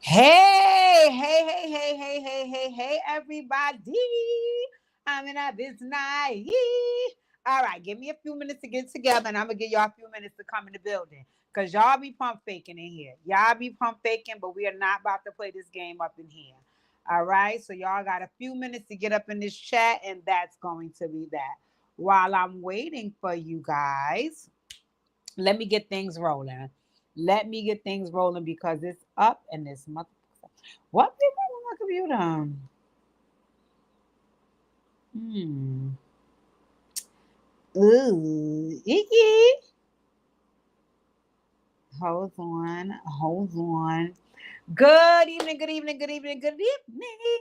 Hey, everybody. I'm in a business. All right, give me a few minutes to get together, and I'm going to give y'all a few minutes to come in the building. Because y'all be pump faking in here. Y'all be pump faking, but we are not about to play this game up in here. All right, so y'all got a few minutes to get up in this chat, and that's going to be that. While I'm waiting for you guys, let me get things rolling. Let me get things rolling because it's up and this mother. What did my computer? Hmm. Ooh. Icky. Hold on. Hold on. Good evening, good evening, good evening, good evening.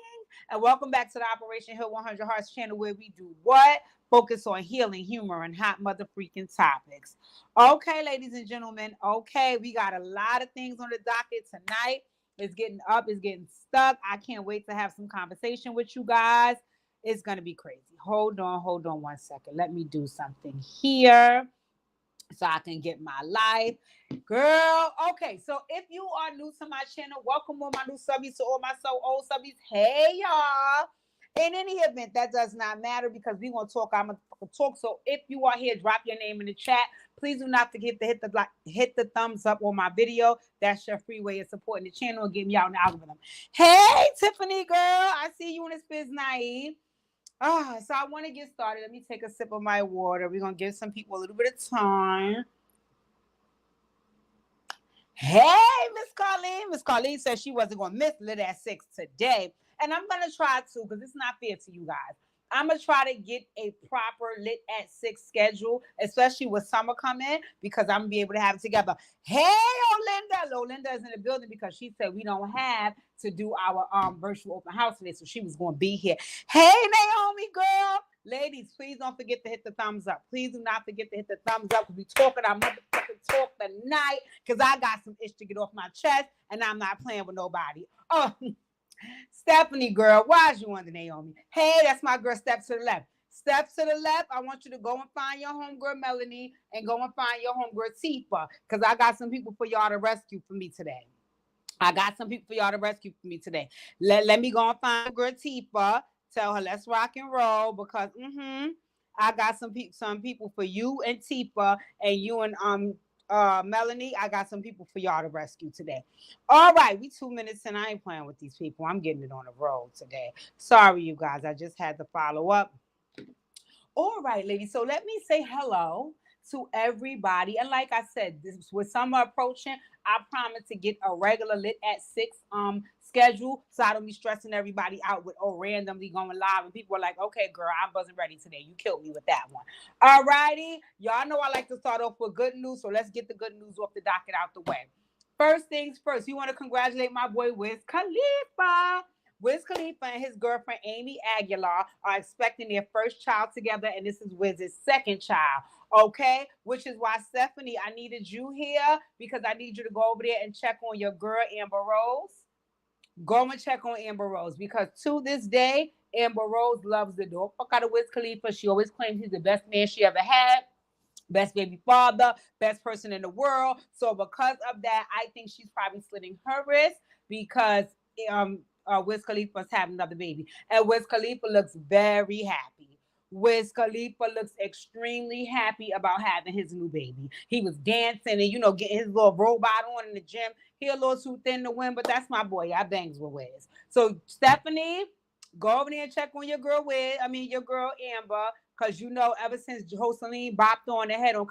And welcome back to the Operation Hill 100 Hearts channel where we do what? Focus on healing, humor, and hot mother freaking topics. Okay, ladies and gentlemen. Okay, we got a lot of things on the docket tonight. It's getting up, it's getting stuck. I can't wait to have some conversation with you guys. It's going to be crazy. Hold on 1 second. Let me do something here so I can get my life. Girl, okay, so if you are new to my channel, welcome all my new subbies to all my so old subbies. Hey, y'all. In any event, that does not matter because we gonna talk. I'm gonna talk. So if you are here, drop your name in the chat. Please do not forget to hit the thumbs up on my video. That's your free way of supporting the channel and getting me out in the algorithm. Hey, Tiffany, girl, I see you in this biz naive. So I want to get started. Let me take a sip of my water. We're gonna give some people a little bit of time. Hey, Miss Colleen. Miss Colleen said she wasn't going to miss Lit at 6 today. And I'm going to try to because it's not fair to you guys. I'm going to try to get a proper Lit at 6 schedule, especially with summer coming, because I'm going to be able to have it together. Hey, Olinda. Olinda is in the building because she said we don't have to do our virtual open house today, so she was going to be here. Hey, Naomi, girl. Ladies, please don't forget to hit the thumbs up. Please do not forget to hit the thumbs up because we talking our motherfucking talk tonight because I got some ish to get off my chest and I'm not playing with nobody. Oh, Stephanie, girl, why is you under Naomi? Hey, that's my girl, Step to the left. Step to the left, I want you to go and find your homegirl, Melanie, and go and find your homegirl, Tifa, because I got some people for y'all to rescue for me today. Let me go and find girl Tifa. Tell her let's rock and roll because I got some people for you and Tifa and you and Melanie. I got some people for y'all to rescue today. All right, we 2 minutes and I ain't playing with these people. I'm getting it on the road today. Sorry, you guys. I just had to follow up. All right, ladies. So let me say hello to everybody. And like I said, this with summer approaching, I promise to get a regular Lit at 6 schedule so I don't be stressing everybody out with randomly going live. And people are like, okay, girl, I wasn't ready today. You killed me with that one. All righty. Y'all know I like to start off with good news. So let's get the good news off the docket out the way. First things first, you want to congratulate my boy Wiz Khalifa. Wiz Khalifa and his girlfriend Amy Aguilar are expecting their first child together, and this is Wiz's second child. Okay, which is why Stephanie, I needed you here because I need you to go over there and check on your girl Amber Rose. Go and check on Amber Rose because to this day, Amber Rose loves the dog fuck out of Wiz Khalifa. She always claims he's the best man she ever had. Best baby father, best person in the world. So because of that, I think she's probably slitting her wrist because Wiz Khalifa's having another baby. And Wiz Khalifa looks very happy. Wiz Khalifa looks extremely happy about having his new baby. He was dancing and, getting his little robot on in the gym. He a little too thin to win, but that's my boy. I bangs with Wiz. So, Stephanie, go over there and check on your girl your girl Amber. Because ever since Joseline bopped on the head on...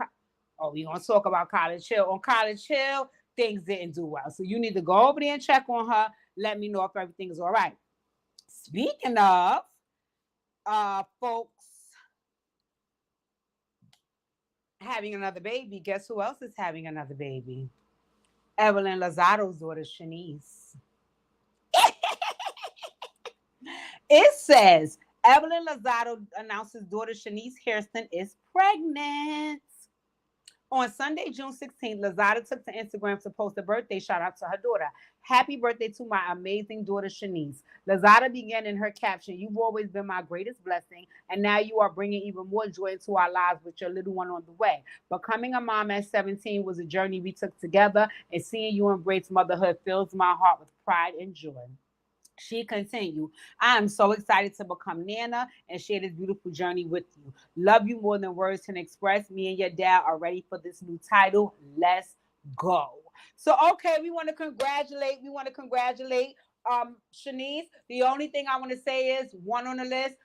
we're going to talk about College Hill. On College Hill, things didn't do well. So you need to go over there and check on her. Let me know if everything is all right. Speaking of folks having another baby, guess who else is having another baby? Evelyn Lozato's daughter, Shaniece. It says... Evelyn Lozado announced his daughter Shaniece Hairston is pregnant. On Sunday, June 16th, Lazada took to Instagram to post a birthday shout out to her daughter. Happy birthday to my amazing daughter, Shaniece. Lazada began in her caption, "You've always been my greatest blessing, and now you are bringing even more joy into our lives with your little one on the way. Becoming a mom at 17 was a journey we took together, and seeing you embrace motherhood fills my heart with pride and joy." She continued, "I am so excited to become Nana and share this beautiful journey with you. Love you more than words can express. Me and your dad are ready for this new title. Let's go." So, okay, we want to congratulate. Shaniece. The only thing I want to say is one on the list.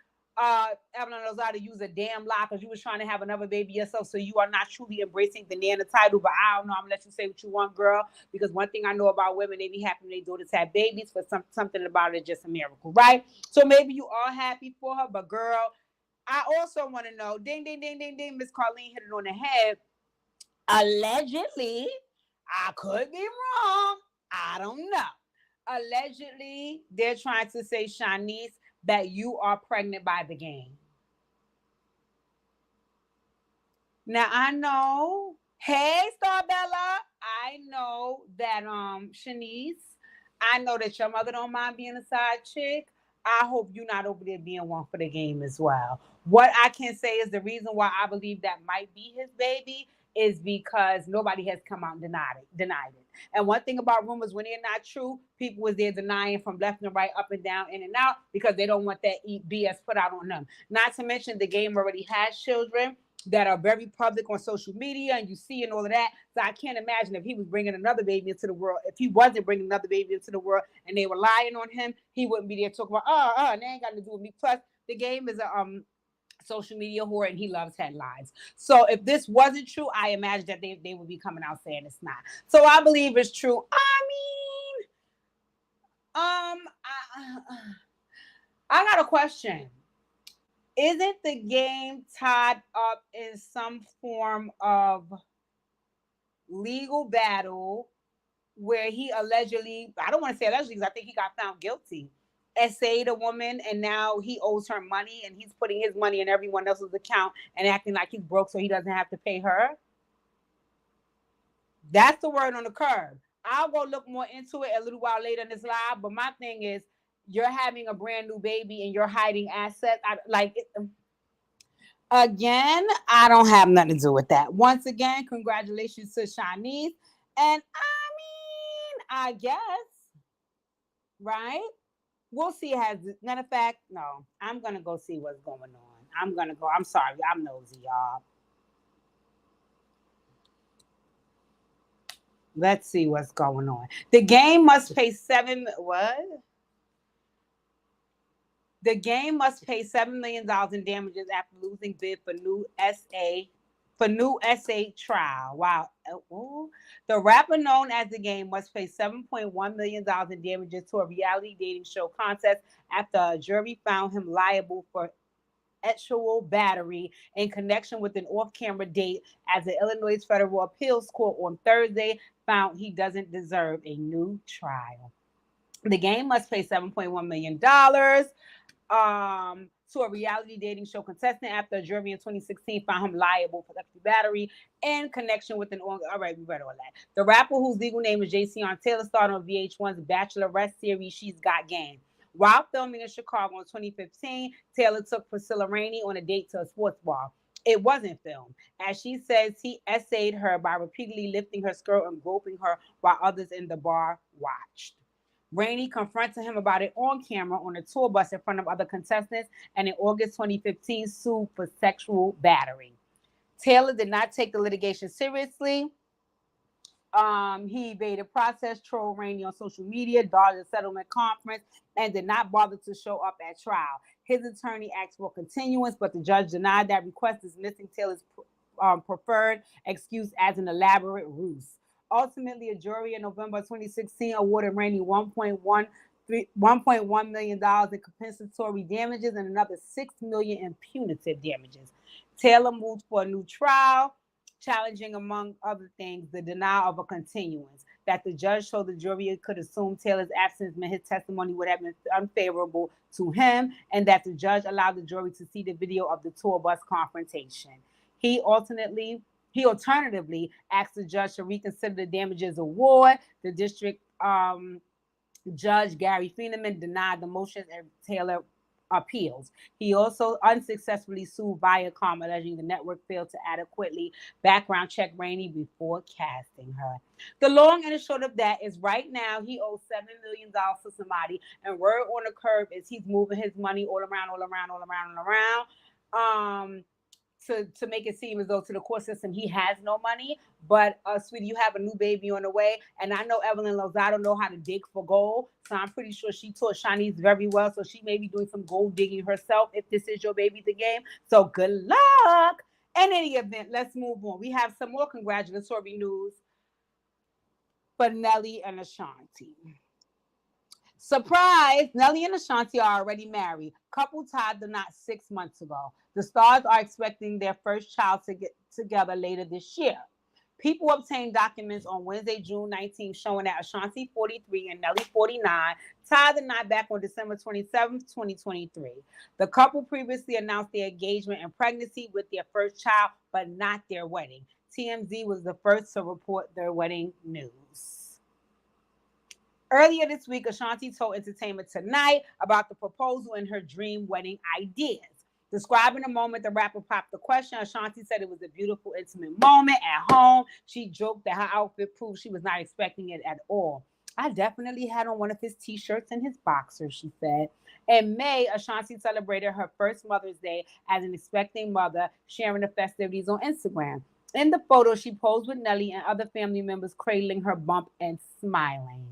Evelyn knows how to use a damn lie because you was trying to have another baby yourself, so you are not truly embracing the Nana title. But I don't know. I'm gonna let you say what you want, girl. Because one thing I know about women, they be happy when their daughters have babies. For something about it, just a miracle, right? So maybe you are happy for her, but girl, I also want to know. Ding, ding, ding, ding, ding. Miss Carlene hit it on the head. Allegedly, I could be wrong. I don't know. Allegedly, they're trying to say, Shaniece, that you are pregnant by the game. Now I know, hey Starbella, I know that Shaniece, I know that your mother don't mind being a side chick. I hope you're not over there being one for the game as well. What I can say is the reason why I believe that might be his baby is because nobody has come out and denied it. And one thing about rumors, when they're not true, people was there denying from left and right, up and down, in and out, because they don't want that BS put out on them. Not to mention the game already has children that are very public on social media, and you see and all of that. So I can't imagine if he was bringing another baby into the world. If he wasn't bringing another baby into the world and they were lying on him, he wouldn't be there talking about, and they ain't got to do with me. Plus, the game is a social media whore, and he loves headlines. So if this wasn't true, I imagine that they would be coming out saying it's not. So I believe it's true. I mean, I got a question. Isn't the game tied up in some form of legal battle where he allegedly, I don't want to say allegedly because I think he got found guilty, essayed a woman, and now he owes her money, and he's putting his money in everyone else's account and acting like he's broke so he doesn't have to pay her? That's the word on the curb. I'll go look more into it a little while later in this live, but my thing is, you're having a brand new baby and you're hiding assets. Again, I don't have nothing to do with that. Once again, congratulations to Shaniece. And I guess, right? We'll see. Matter of fact, no, I'm going to go see what's going on. I'm going to go. I'm sorry. I'm nosy, y'all. Let's see what's going on. The game must pay The game must pay $7 million in damages after losing bid for new SA trial. Wow. The rapper known as The Game must pay $7.1 million in damages to a reality dating show contest after a jury found him liable for sexual battery in connection with an off-camera date, as the Illinois Federal Appeals Court on Thursday found he doesn't deserve a new trial. The Game must pay $7.1 million to a reality dating show contestant after a jury in 2016 found him liable for sexual battery in connection with an all right, we read all that. The rapper, whose legal name is Jayceon Taylor, starred on VH1's Bachelorette series She's Got Game. While filming in Chicago in 2015, Taylor took Priscilla Rainey on a date to a sports bar. It wasn't filmed. As she says, he essayed her by repeatedly lifting her skirt and groping her while others in the bar watched. Rainey confronted him about it on camera on a tour bus in front of other contestants, and in August 2015 sued for sexual battery. Taylor did not take the litigation seriously. He evaded process, trolled Rainey on social media, dodged a settlement conference, and did not bother to show up at trial. His attorney asked for continuance, but the judge denied that request, dismissing Taylor's preferred excuse as an elaborate ruse. Ultimately, a jury in November 2016 awarded Rainey $1.1 million in compensatory damages and another $6 million in punitive damages. Taylor moved for a new trial, challenging, among other things, the denial of a continuance, that the judge told the jury could assume Taylor's absence meant his testimony would have been unfavorable to him, and that the judge allowed the jury to see the video of the tour bus confrontation. He alternately He alternatively asked the judge to reconsider the damages award. The district Judge Gary Feineman denied the motions and Taylor appeals. He also unsuccessfully sued Viacom, alleging the network failed to adequately background check Remy before casting her. The long and the short of that is right now he owes $7 million to somebody, and word on the curb is he's moving his money all around, all around, all around, all around. To make it seem as though to the court system he has no money. But sweetie, you have a new baby on the way, and I know Evelyn Lozado know how to dig for gold, so I'm pretty sure she taught Shaniece very well. So she may be doing some gold digging herself if this is your baby the game. So good luck. In any event, let's move on. We have some more congratulatory news for Nelly and Ashanti. Surprise! Nelly and Ashanti are already married. Couple tied the knot 6 months ago. The stars are expecting their first child to get together later this year. People obtained documents on Wednesday, June 19th, showing that Ashanti, 43, and Nelly, 49, tied the knot back on December 27th, 2023. The couple previously announced their engagement and pregnancy with their first child, but not their wedding. TMZ was the first to report their wedding news. Earlier this week, Ashanti told Entertainment Tonight about the proposal and her dream wedding ideas. Describing the moment the rapper popped the question, Ashanti said it was a beautiful, intimate moment at home. She joked that her outfit proved she was not expecting it at all. I definitely had on one of his t-shirts and his boxers, she said. In May, Ashanti celebrated her first Mother's Day as an expecting mother, sharing the festivities on Instagram. In the photo, she posed with Nelly and other family members cradling her bump and smiling.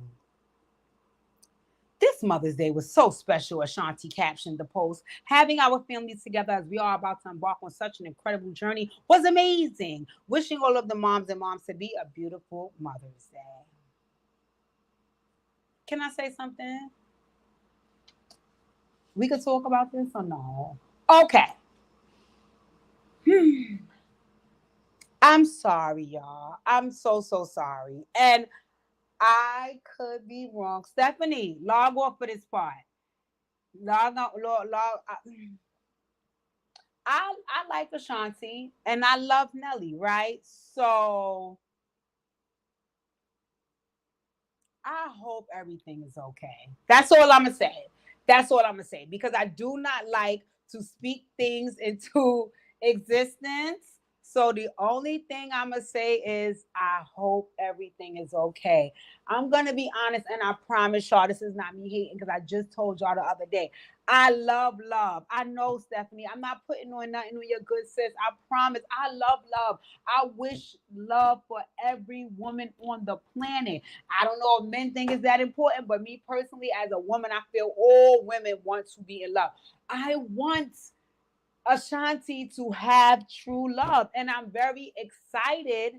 This Mother's Day was so special, Ashanti captioned the post. Having our families together as we are about to embark on such an incredible journey was amazing. Wishing all of the moms and moms to be a beautiful Mother's Day. Can I say something? We could talk about this or no? Okay. I'm sorry, y'all. I'm so sorry. And I could be wrong. Stephanie, log off for this part. Log. I like Ashanti and I love Nelly, right? So I hope everything is okay. That's all I'm gonna say. That's all I'm gonna say because I do not like to speak things into existence. So the only thing I'm gonna say is I hope everything is okay. I'm gonna be honest, and I promise y'all this is not me hating because I just told y'all the other day. I love love. I know, Stephanie. I'm not putting on nothing on your good sis. I promise. I love love. I wish love for every woman on the planet. I don't know if men think it's that important, but me personally, as a woman, I feel all women want to be in love. I want Ashanti to have true love, and I'm very excited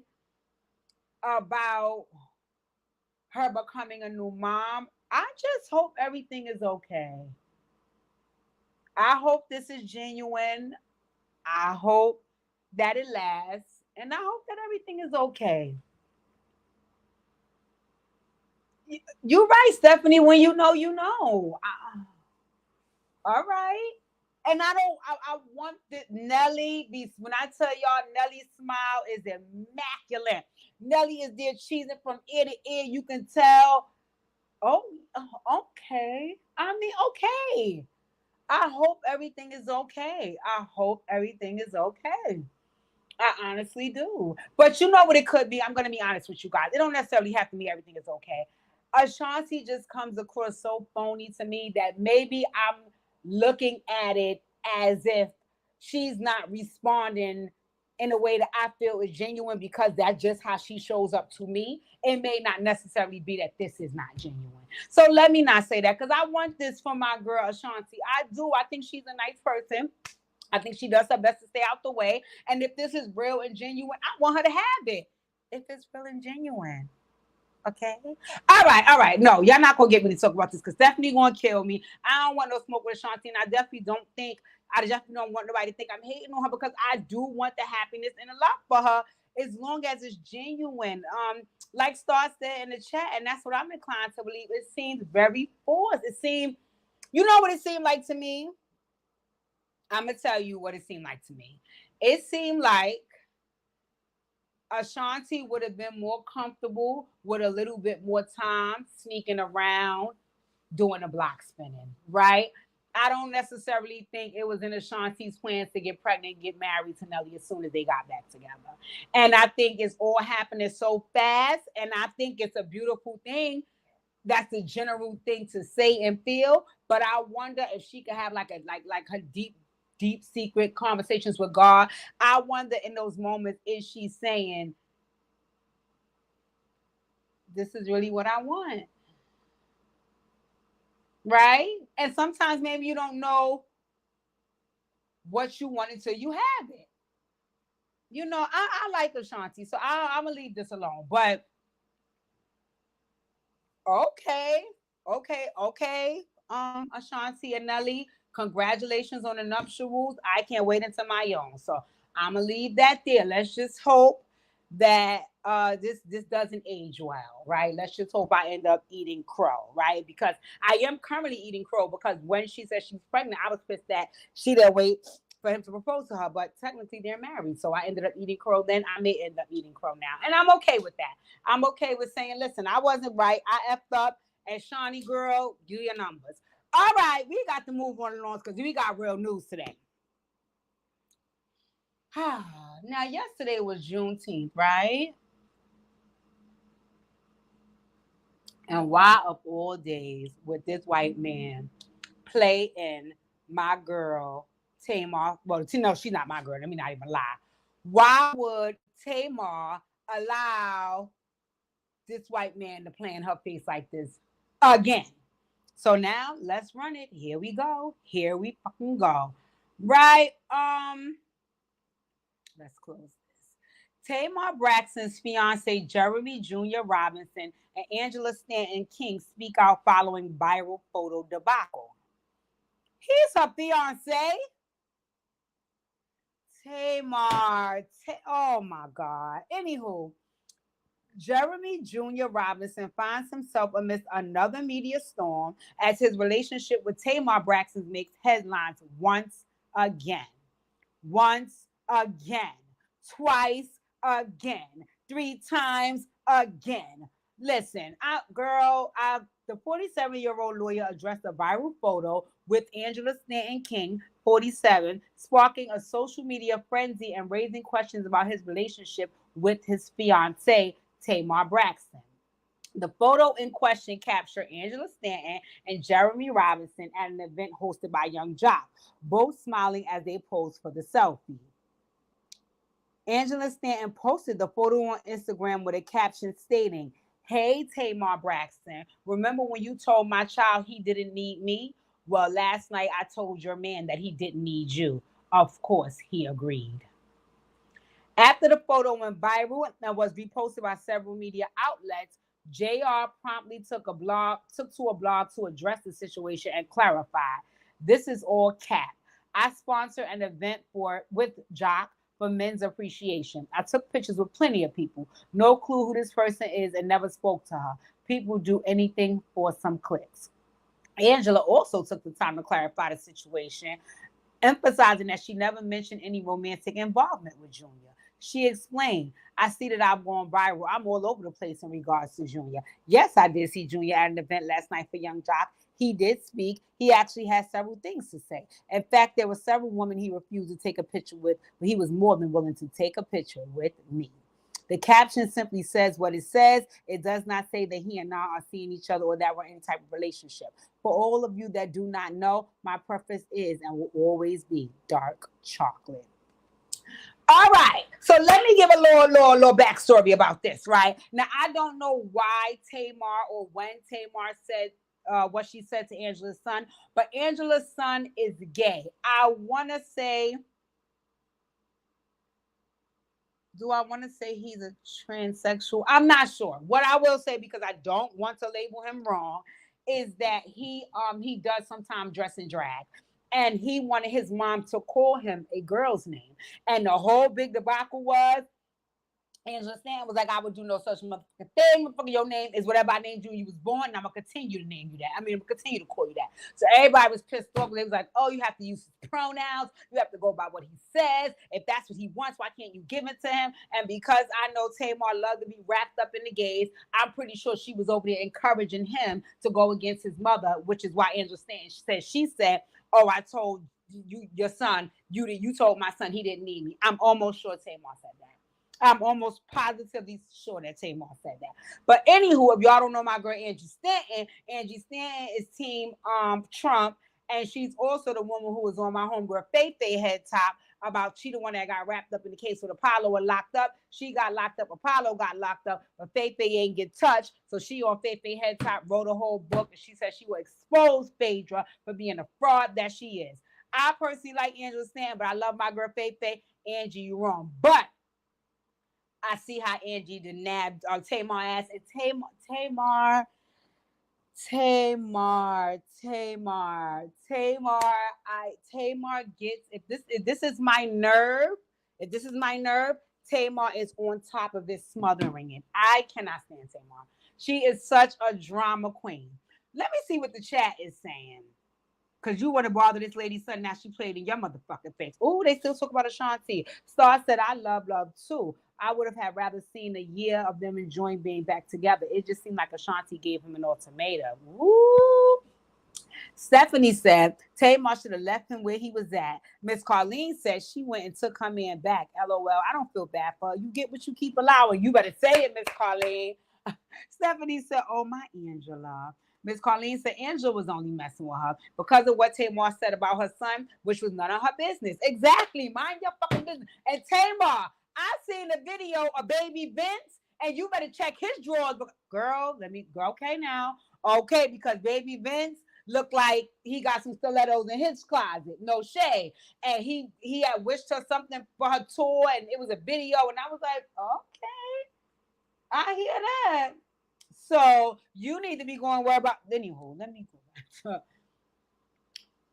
about her becoming a new mom. I just hope everything is okay. I hope this is genuine. I hope that it lasts, and I hope that everything is okay. You're right, Stephanie. When you know, you know. All right. And I want the Nelly, these, when I tell y'all Nelly's smile is immaculate. Nelly is there cheesing from ear to ear. You can tell. Oh, okay. I mean, okay. I hope everything is okay. I hope everything is okay. I honestly do. But you know what it could be? I'm going to be honest with you guys. It don't necessarily have to be everything is okay. Ashanti just comes across so phony to me that maybe I'm looking at it as if she's not responding in a way that I feel is genuine because that's just how she shows up to me. It may not necessarily be that this is not genuine. So let me not say that because I want this for my girl Ashanti. I do. I think she's a nice person. I think she does her best to stay out the way. And if this is real and genuine, I want her to have it. If it's real and genuine. Okay. All right. All right. No, y'all not gonna get me to talk about this because Stephanie gonna kill me. I don't want no smoke with Ashanti, and I definitely don't want nobody to think I'm hating on her because I do want the happiness and the love for her as long as it's genuine. Like Star said in the chat, and that's what I'm inclined to believe. It seems very forced. It seemed, you know what it seemed like to me? I'm gonna tell you what it seemed like to me. It seemed like Ashanti would have been more comfortable with a little bit more time sneaking around doing the block spinning, right? I don't necessarily think it was in Ashanti's plans to get pregnant and get married to Nelly as soon as they got back together. And I think it's all happening so fast. And I think it's a beautiful thing. That's a general thing to say and feel. But I wonder if she could have like her deep secret conversations with God. I wonder in those moments, is she saying, this is really what I want? Right? And sometimes maybe you don't know what you want until you have it. You know, I like Ashanti, so I'm gonna leave this alone. But okay, okay. Ashanti and Nelly, congratulations on the nuptials. I can't wait until my own. So I'm gonna leave that there. Let's just hope that this doesn't age well, right? Let's just hope I end up eating crow, right? Because I am currently eating crow because when she said she's pregnant, I was pissed that she didn't wait for him to propose to her, but technically they're married. So I ended up eating crow. Then I may end up eating crow now. And I'm okay with that. I'm okay with saying, listen, I wasn't right. I effed up. And Shawnee girl, do your numbers. All right, we got to move on along because we got real news today. Now, yesterday was Juneteenth, right? And why of all days would this white man play in my girl Tamar? Well, no, she's not my girl. Let me not even lie. Why would Tamar allow this white man to play in her face like this again? So now let's run it. Here we go. Here we fucking go. Right? Let's close this. Tamar Braxton's fiance Jeremy Jr. Robinson and Angela Stanton King speak out following viral photo debacle. He's her fiance. Tamar. Oh my God. Anywho, Jeremy Jr. Robinson finds himself amidst another media storm as his relationship with Tamar Braxton makes headlines once again. Once again. Twice again. 3 times again. Listen, the 47-year-old lawyer addressed a viral photo with Angela Stanton King, 47, sparking a social media frenzy and raising questions about his relationship with his fiancee, Tamar Braxton. The photo in question captured Angela Stanton and Jeremy Robinson at an event hosted by Young Jock, both smiling as they posed for the selfie. Angela Stanton posted the photo on Instagram with a caption stating, "Hey, Tamar Braxton, remember when you told my child he didn't need me? Well, last night I told your man that he didn't need you. Of course, he agreed." After the photo went viral and was reposted by several media outlets, JR promptly took to a blog to address the situation and clarify. "This is all cap. I sponsor an event with Jock for men's appreciation. I took pictures with plenty of people. No clue who this person is and never spoke to her. People do anything for some clicks." Angela also took the time to clarify the situation, emphasizing that she never mentioned any romantic involvement with Junior. She explained, "I see that I'm going viral. I'm all over the place in regards to Junior. Yes, I did see Junior at an event last night for Young Jock. He did speak. He actually had several things to say. In fact, there were several women he refused to take a picture with, but he was more than willing to take a picture with me." The caption simply says what it says. It does not say that he and I are seeing each other or that we're in any type of relationship. For all of you that do not know, my preference is and will always be dark chocolate. All right, so let me give a little backstory about this, right? Now, I don't know why Tamar or when Tamar said what she said to Angela's son, but Angela's son is gay. I want to say, do I want to say he's a transsexual? I'm not sure. What I will say, because I don't want to label him wrong, is that he does sometimes dress in drag. And he wanted his mom to call him a girl's name. And the whole big debacle was Angela Stanton was like, I would do no such motherfucking thing. Motherfucker, your name is whatever I named you when you was born, and I'm gonna continue to name you that. I mean, I'm gonna continue to call you that. So everybody was pissed off. They was like, oh, you have to use his pronouns. You have to go by what he says. If that's what he wants, why can't you give it to him? And because I know Tamar loved to be wrapped up in the gays, I'm pretty sure she was over there encouraging him to go against his mother, which is why Angela Stanton said, oh, I told you, your son, you told my son he didn't need me. I'm almost sure Tamar said that. I'm almost positively sure that Tamar said that. But anywho, if y'all don't know my girl Angie Stanton is team Trump, and she's also the woman who was on my homegirl Faith head top about she the one that got wrapped up in the case with Apollo and locked up. She got locked up, Apollo got locked up, but Faith ain't get touched. So she on Faith head top wrote a whole book, and she said she will expose Phaedra for being a fraud that she is. I personally like Angela Stanton, but I love my girl Faith. Angie, you wrong. But I see how Angie the nabbed Tamar ass. And Tamar gets, if this is my nerve, Tamar is on top of it, smothering it. I cannot stand Tamar. She is such a drama queen. Let me see what the chat is saying. Because you want to bother this lady's son. Now she played in your motherfucking face. Oh, they still talk about Ashanti. Star said, I love too. I would have had rather seen a year of them enjoying being back together. It just seemed like Ashanti gave him an ultimatum. Woo! Stephanie said, Tamar should have left him where he was at. Miss Carlene said she went and took her man back. LOL. I don't feel bad for her. You get what you keep allowing. You better say it, Miss Carlene. Stephanie said, oh, my Angela. Miss Carlene said Angela was only messing with her because of what Tamar said about her son, which was none of her business. Exactly. Mind your fucking business. And Tamar, I seen a video of baby Vince, and you better check his drawers. Girl, okay now. Okay, because baby Vince looked like he got some stilettos in his closet. No shade. And he had wished her something for her tour, and it was a video, and I was like, okay, I hear that. So you need to be going worry about. Anywho, let me go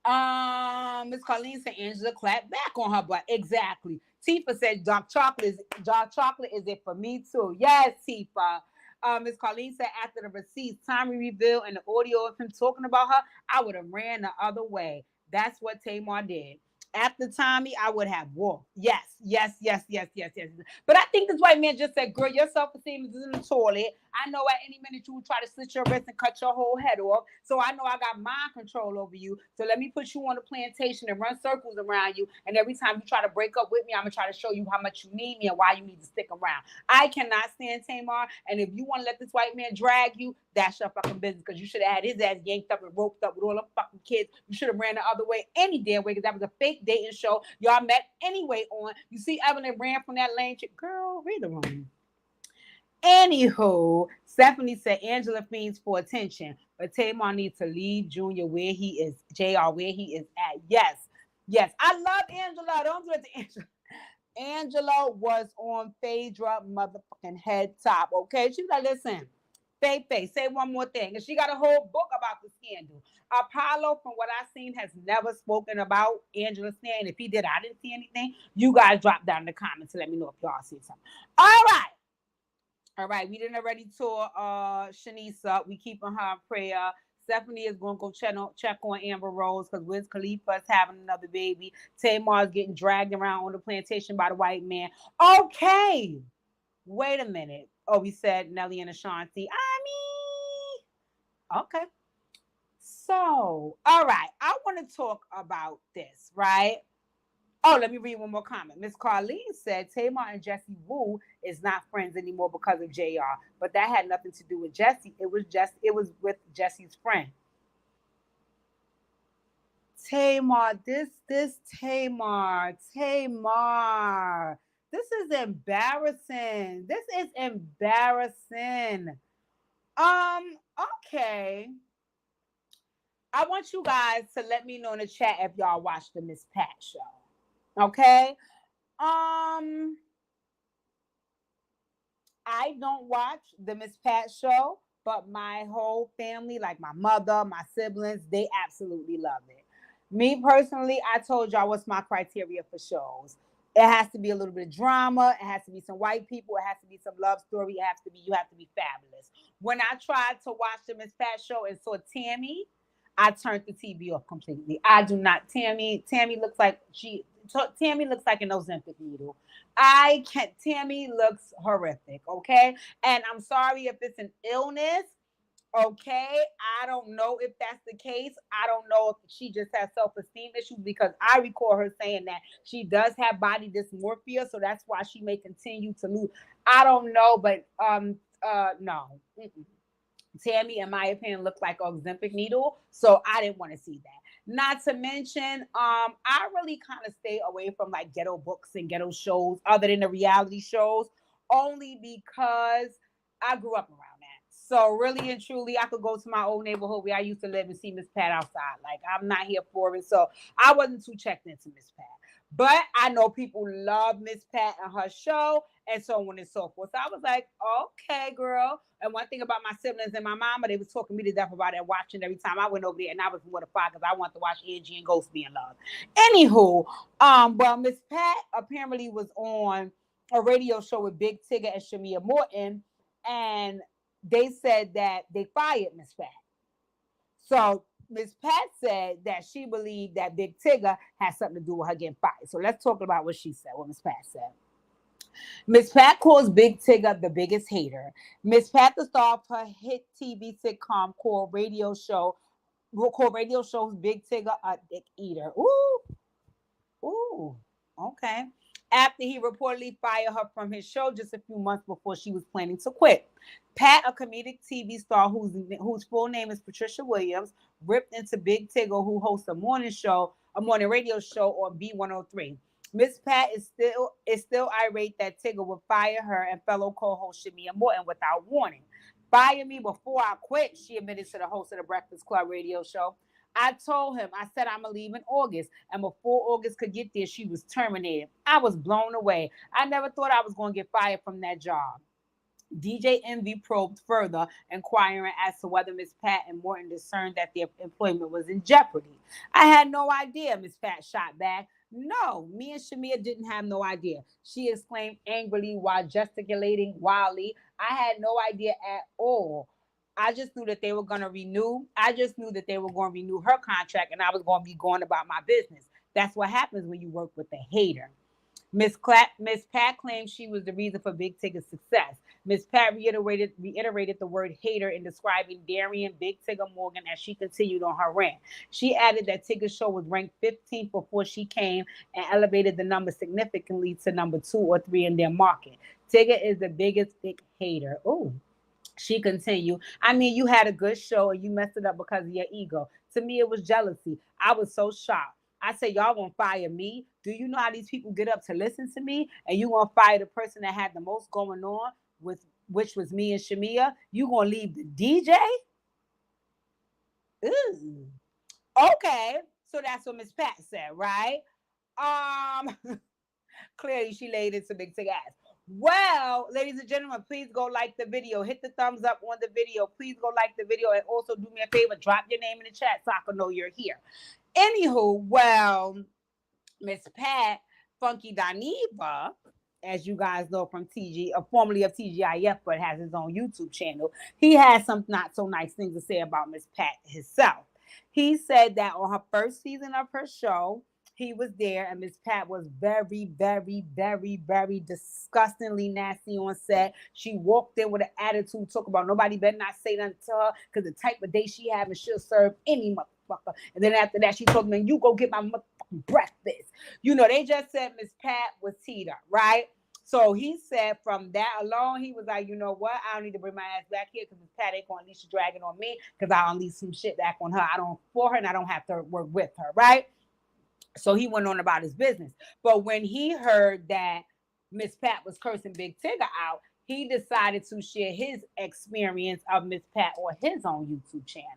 back. Miss Colleen said Angela clapped back on her butt. Exactly. Tifa said dark chocolate is it for me too. Yes, Tifa. Miss Colleen said after the receipts, Tommy revealed and the audio of him talking about her, I would have ran the other way. That's what Tamar did. After Tommy, I would have walked. Yes. But I think this white man just said, girl, your self-esteem is in the toilet. I know at any minute you will try to slit your wrist and cut your whole head off. So I know I got mind control over you. So let me put you on a plantation and run circles around you. And every time you try to break up with me, I'm going to try to show you how much you need me and why you need to stick around. I cannot stand Tamar. And if you want to let this white man drag you, that's your fucking business, because you should have had his ass yanked up and roped up with all them fucking kids. You should have ran the other way any damn way, because that was a fake dating show y'all met anyway on. You see Evelyn ran from that lane chick. Girl, read the room. Anywho, Stephanie said Angela fiends for attention, but Tamar needs to leave Junior where he is, JR where he is at. Yes. I love Angela. Don't do it to Angela. Angela was on Phaedra motherfucking head top, okay? She was like, listen, Faye, say one more thing. And she got a whole book about the scandal. Apollo, from what I've seen, has never spoken about Angela Stanton. If he did, I didn't see anything. You guys drop down in the comments to let me know if y'all see something. All right. We didn't already tour Shaniece up. We keeping her in prayer. Stephanie is going to go check on Amber Rose because Wiz Khalifa is having another baby. Tamar is getting dragged around on the plantation by the white man. Okay. Wait a minute. Oh, we said Nelly and Ashanti. Okay. So, all right. I want to talk about this, right? Oh, let me read one more comment. Miss Carlene said Tamar and Jesse Wu is not friends anymore because of JR. But that had nothing to do with Jesse. It was with Jesse's friend. Tamar, this Tamar. This is embarrassing. Okay. I want you guys to let me know in the chat if y'all watched the Miss Pat show. Okay. I don't watch the Miss Pat show, but my whole family, like my mother, my siblings, they absolutely love it. Me personally, I told y'all what's my criteria for shows. It has to be a little bit of drama. It has to be some white people. It has to be some love story. You have to be fabulous. When I tried to watch the Miss Pat show and saw Tammy, I turned the TV off completely. I do not. Tammy looks like Tammy looks like an Ozempic needle. I can't. Tammy looks horrific. Okay, and I'm sorry if it's an illness. Okay, I don't know if that's the case. I don't know if she just has self-esteem issues because I recall her saying that she does have body dysmorphia, so that's why she may continue to lose. I don't know, but no. Mm-mm. Tammy, in my opinion, looked like an Ozempic needle, so I didn't want to see that. Not to mention, I really kind of stay away from like ghetto books and ghetto shows, other than the reality shows, only because I grew up around that. So really and truly, I could go to my old neighborhood where I used to live and see Miss Pat outside. Like I'm not here for it, so I wasn't too checked into Miss Pat. But I know people love Miss Pat and her show, and so on and so forth. So I was like, okay, girl. And one thing about my siblings and my mama, they was talking me to death about it, watching every time I went over there, and I was mortified because I wanted to watch Angie and Ghost be in love. Anywho, well, Miss Pat apparently was on a radio show with Big Tigger and Shamia Morton, and they said that they fired Miss Pat. So Miss Pat said that she believed that Big Tigger had something to do with her getting fired. So let's talk about what she said, what Miss Pat said. Miss Pat calls Big Tigger the biggest hater. Miss Pat, the star of her hit TV sitcom called radio shows Big Tigger a dick eater. Ooh, okay. After he reportedly fired her from his show just a few months before she was planning to quit. Pat, a comedic TV star whose full name is Patricia Williams, ripped into Big Tigger, who hosts a morning radio show on B103. Miss Pat is still irate that Tigger would fire her and fellow co-host Shamia Morton without warning. Fire me before I quit, she admitted to the host of the Breakfast Club radio show. I told him, I said I'm going to leave in August. And before August could get there, she was terminated. I was blown away. I never thought I was going to get fired from that job. DJ Envy probed further, inquiring as to whether Miss Pat and Morton discerned that their employment was in jeopardy. I had no idea, Miss Pat shot back. No, me and Shamia didn't have no idea. She exclaimed angrily while gesticulating wildly. I had no idea at all. I just knew that they were going to renew. I just knew that they were going to renew her contract and I was going to be going about my business. That's what happens when you work with a hater. Miss Pat claimed she was the reason for Big Tigger's success. Miss Pat reiterated the word hater in describing Darian Big Tigger Morgan as she continued on her rant. She added that Tigger's show was ranked 15th before she came and elevated the number significantly to number 2 or 3 in their market. Tigger is the biggest big hater. Ooh. She continued, I mean, you had a good show and you messed it up because of your ego. To me, it was jealousy. I was so shocked. I said, y'all gonna fire me? Do you know how these people get up to listen to me? And you gonna fire the person that had the most going on, which was me and Shamia? You gonna leave the DJ? Ooh. Okay, so that's what Miss Pat said, right? Clearly she laid into Big Tig ass. Well, ladies and gentlemen, please go like the video. Hit the thumbs up on the video. Please go like the video and also do me a favor, drop your name in the chat so I can know you're here. Anywho, well, Miss Pat, Funky Dineva, as you guys know from formerly of TGIF, but has his own YouTube channel, he has some not so nice things to say about Miss Pat himself. He said that on her first season of her show, he was there and Miss Pat was very, very, very, very disgustingly nasty on set. She walked in with an attitude, talk about nobody better not say nothing to her because the type of day she had and she'll serve any motherfucker. And then after that, she told me, you go get my motherfucking breakfast. You know, they just said Miss Pat was teeter, right? So he said from that alone, he was like, you know what? I don't need to bring my ass back here because Miss Pat ain't going to unleash the dragon on me because I'll unleash some shit back on her. I don't for her and I don't have to work with her, right? So he went on about his business. But when he heard that Miss Pat was cursing Big Tigger out, he decided to share his experience of Miss Pat on his own YouTube channel.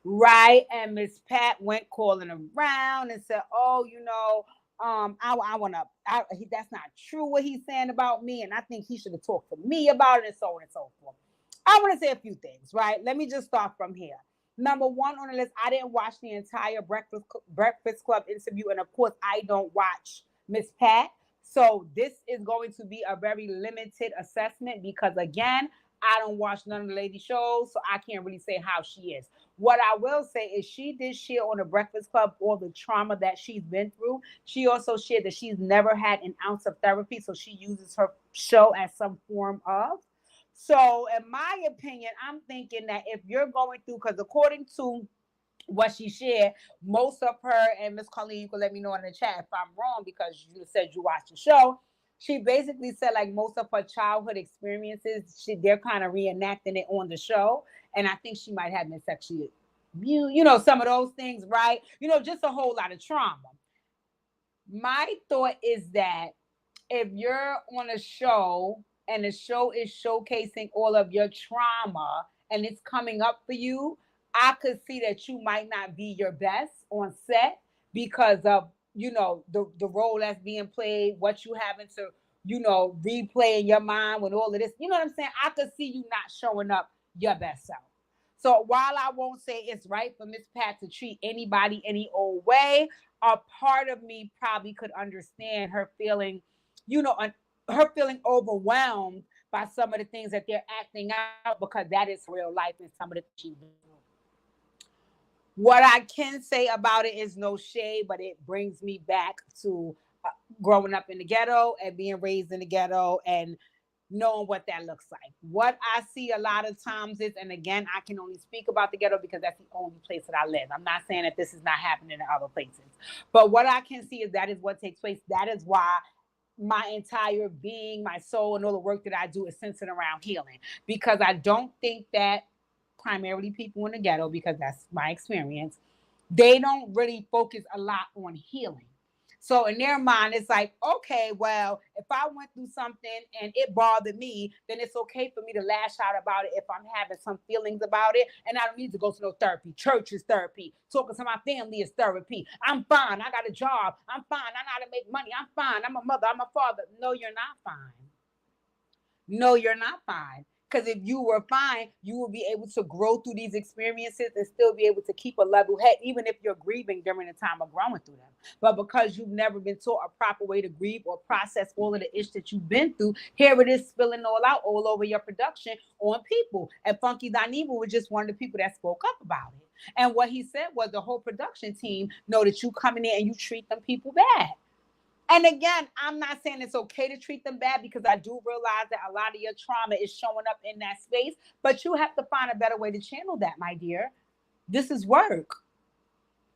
Right? And Miss Pat went calling around and said, oh, you know, that's not true what he's saying about me. And I think he should have talked to me about it and so on and so forth. I want to say a few things, right? Let me just start from here. Number one on the list, I didn't watch the entire Breakfast Club interview. And of course, I don't watch Miss Pat. So this is going to be a very limited assessment because, again, I don't watch none of the lady shows, so I can't really say how she is. What I will say is she did share on the Breakfast Club all the trauma that she's been through. She also shared that she's never had an ounce of therapy, so she uses her show as some form of. So, in my opinion, I'm thinking that if you're going through, because according to what she shared, most of her, and Miss Colleen, you can let me know in the chat if I'm wrong because you said you watched the show. She basically said like most of her childhood experiences, they're kind of reenacting it on the show, and I think she might have been sexually abused, some of those things, right? Just a whole lot of trauma. My thought is that if you're on a show and the show is showcasing all of your trauma and it's coming up for you, I could see that you might not be your best on set because of, the role that's being played, what you having to, replay in your mind with all of this. You know what I'm saying? I could see you not showing up your best self. So while I won't say it's right for Miss Pat to treat anybody any old way, a part of me probably could understand her feeling, her feeling overwhelmed by some of the things that they're acting out because that is real life and some of the things she's doing. What I can say about it is no shade, but it brings me back to growing up in the ghetto and being raised in the ghetto and knowing what that looks like. What I see a lot of times is, and again, I can only speak about the ghetto because that's the only place that I live. I'm not saying that this is not happening in other places, but what I can see is that is what takes place. That is why my entire being, my soul, and all the work that I do is centered around healing, because I don't think that primarily people in the ghetto, because that's my experience, they don't really focus a lot on healing. So in their mind, it's like, okay, well, if I went through something and it bothered me, then it's okay for me to lash out about it if I'm having some feelings about it. And I don't need to go to no therapy. Church is therapy. Talking to my family is therapy. I'm fine. I got a job. I'm fine. I know how to make money. I'm fine. I'm a mother. I'm a father. No, you're not fine. No, you're not fine. Because if you were fine, you will be able to grow through these experiences and still be able to keep a level head, even if you're grieving during the time of growing through them. But because you've never been taught a proper way to grieve or process all of the ish that you've been through, here it is spilling all out all over your production on people. And Funky Dineva was just one of the people that spoke up about it. And what he said was the whole production team know that you coming in and you treat them people bad. And again, I'm not saying it's okay to treat them bad because I do realize that a lot of your trauma is showing up in that space, but you have to find a better way to channel that, my dear. This is work.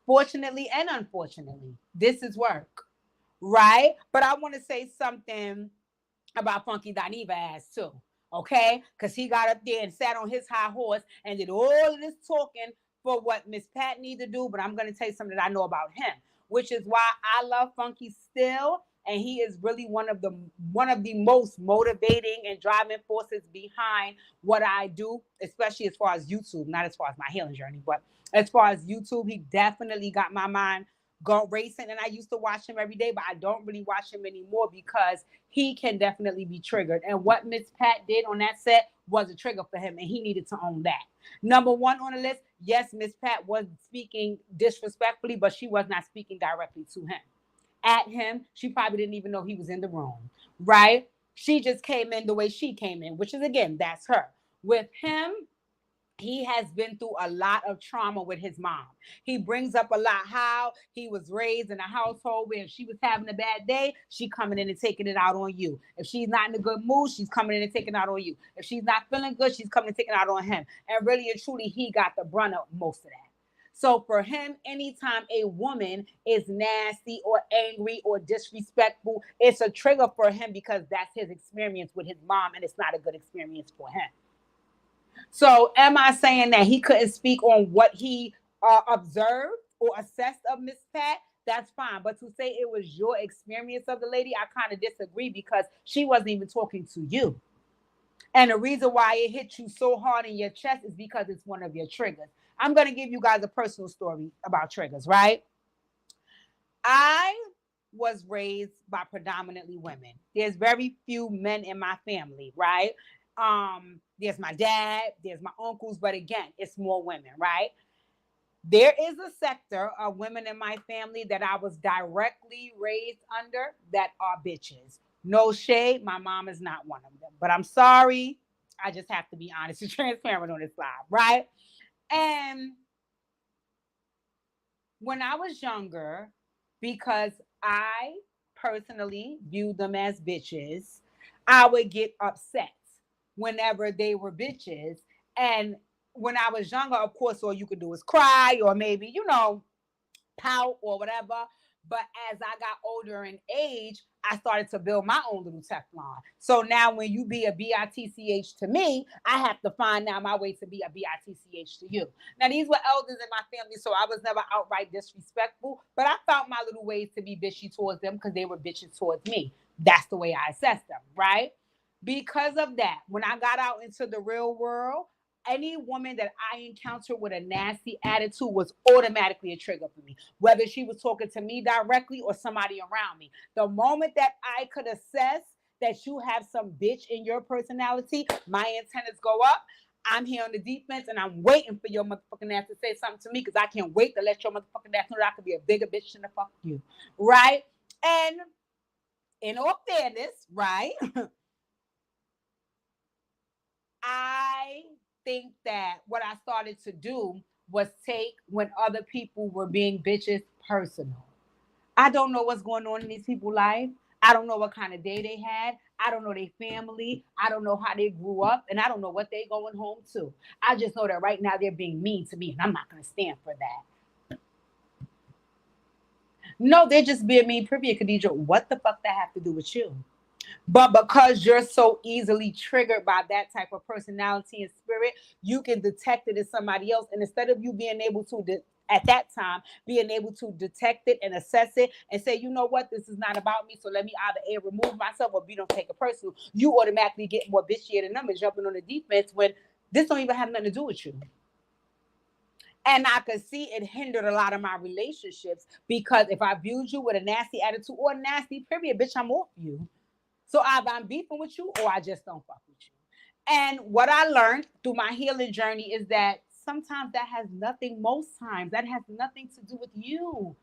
Fortunately and unfortunately, this is work, right? But I want to say something about Funky Dineva ass too, okay? Because he got up there and sat on his high horse and did all of this talking for what Miss Pat needs to do, but I'm going to tell you something that I know about him, which is why I love Funky still, and he is really one of the most motivating and driving forces behind what I do, especially as far as YouTube, not as far as my healing journey, but as far as YouTube, he definitely got my mind go racing. And I used to watch him every day, but I don't really watch him anymore because he can definitely be triggered. And what Miss Pat did on that set was a trigger for him, and he needed to own that. Number one on the list, yes, Miss Pat was speaking disrespectfully, but she was not speaking directly to him. At him, she probably didn't even know he was in the room, right? She just came in the way she came in, which is, again, that's her. With him, he has been through a lot of trauma with his mom. He brings up a lot how he was raised in a household where if she was having a bad day, she coming in and taking it out on you. If she's not in a good mood, she's coming in and taking it out on you. If she's not feeling good, she's coming and taking it out on him. And really and truly, he got the brunt of most of that. So for him, anytime a woman is nasty or angry or disrespectful, it's a trigger for him because that's his experience with his mom, and it's not a good experience for him. So am I saying that he couldn't speak on what he observed or assessed of Miss Pat? That's fine. But to say it was your experience of the lady, I kind of disagree because she wasn't even talking to you. And the reason why it hit you so hard in your chest is because it's one of your triggers. I'm going to give you guys a personal story about triggers, right? I was raised by predominantly women. There's very few men in my family, right? There's my dad, there's my uncles, but again, it's more women, right? There is a sector of women in my family that I was directly raised under that are bitches. No shade, my mom is not one of them. But I'm sorry, I just have to be honest and transparent on this live, right? And when I was younger, because I personally viewed them as bitches, I would get upset whenever they were bitches. And when I was younger, of course, all you could do is cry or maybe, pout or whatever. But as I got older in age, I started to build my own little Teflon. So now when you be a BITCH to me, I have to find now my way to be a BITCH to you. Now, these were elders in my family, so I was never outright disrespectful, but I found my little ways to be bitchy towards them because they were bitches towards me. That's the way I assessed them, right? Because of that, when I got out into the real world, any woman that I encountered with a nasty attitude was automatically a trigger for me, whether she was talking to me directly or somebody around me. The moment that I could assess that you have some bitch in your personality, my antennas go up. I'm here on the defense and I'm waiting for your motherfucking ass to say something to me because I can't wait to let your motherfucking ass know that I could be a bigger bitch than the fuck you. Right? And in all fairness, right? I think that what I started to do was take when other people were being bitches personal. I don't know what's going on in these people's life. I don't know what kind of day they had. I don't know their family. I don't know how they grew up. And I don't know what they going home to. I just know that right now they're being mean to me and I'm not going to stand for that. No, they're just being mean. Period, Khadija. What the fuck that have to do with you? But because you're so easily triggered by that type of personality and spirit, you can detect it in somebody else. And instead of you being able to, at that time, being able to detect it and assess it and say, you know what, this is not about me. So let me either A, remove myself or B, don't take it personal. You automatically get more bitchier than them and jumping on the defense when this don't even have nothing to do with you. And I could see it hindered a lot of my relationships because if I viewed you with a nasty attitude or a nasty period, bitch, I'm off you. So either I'm beefing with you or I just don't fuck with you. And what I learned through my healing journey is that sometimes that has nothing, most times, that has nothing to do with you.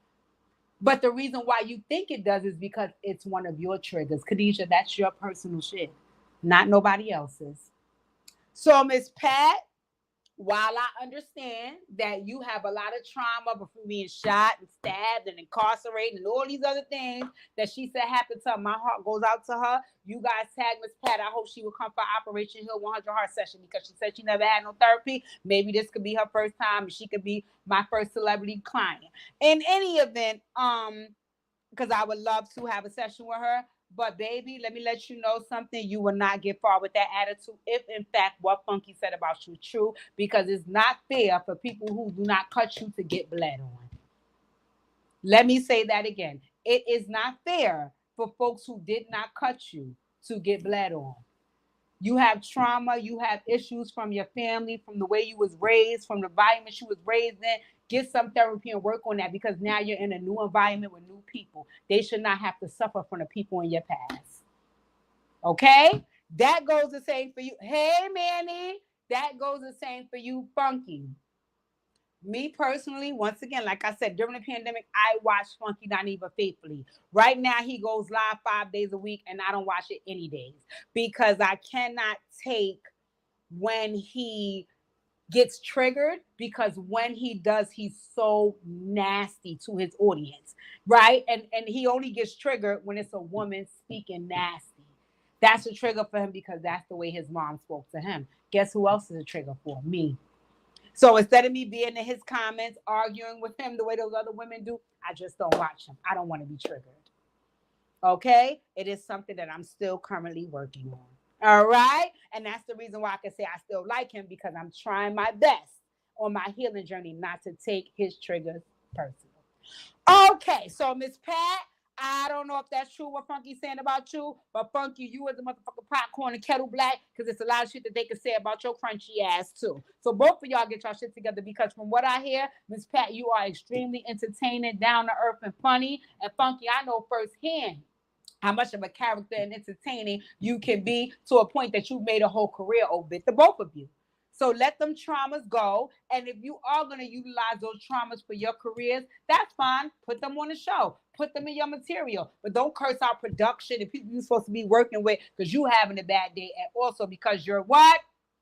But the reason why you think it does is because it's one of your triggers. Khadijah, that's your personal shit, not nobody else's. So, Miss Pat, while I understand that you have a lot of trauma from being shot and stabbed and incarcerated and all these other things that she said happened to her, my heart goes out to her. You guys tag Miss Pat. I hope she will come for Operation Hill 100 Heart Session because she said she never had no therapy. Maybe this could be her first time and she could be my first celebrity client. In any event, because I would love to have a session with her. But baby, let me let you know something. You will not get far with that attitude if in fact what Funky said about you true, because it's not fair for people who do not cut you to get bled on. Let me say that again. It is not fair for folks who did not cut you to get bled on. You have trauma, you have issues from your family, from the way you was raised, from the environment you was raised in. Get some therapy and work on that because now you're in a new environment with new people. They should not have to suffer from the people in your past. Okay? That goes the same for you. Hey, Manny. That goes the same for you, Funky. Me personally, once again, like I said, during the pandemic, I watched Funky Not Even Faithfully. Right now, he goes live 5 days a week, and I don't watch it any days because I cannot take when he gets triggered, because when he does, he's so nasty to his audience, right? And he only gets triggered when it's a woman speaking nasty. That's a trigger for him because that's the way his mom spoke to him. Guess who else is a trigger for? Me. So instead of me being in his comments, arguing with him the way those other women do, I just don't watch him. I don't want to be triggered. Okay? It is something that I'm still currently working on. All right? And that's the reason why I can say I still like him, because I'm trying my best on my healing journey not to take his triggers personal. Okay, so Miss Pat, I don't know if that's true what Funky's saying about you, but Funky, you as a motherfucking popcorn and kettle black, because it's a lot of shit that they can say about your crunchy ass too. So both of y'all get y'all shit together, because from what I hear, Miss Pat, you are extremely entertaining, down to earth, and funny. And Funky, I know firsthand how much of a character and entertaining you can be, to a point that you've made a whole career over it, the both of you. So let them traumas go. And if you are going to utilize those traumas for your careers, that's fine. Put them on the show. Put them in your material. But don't curse out production and people you're supposed to be working with because you having a bad day. And also because you're what?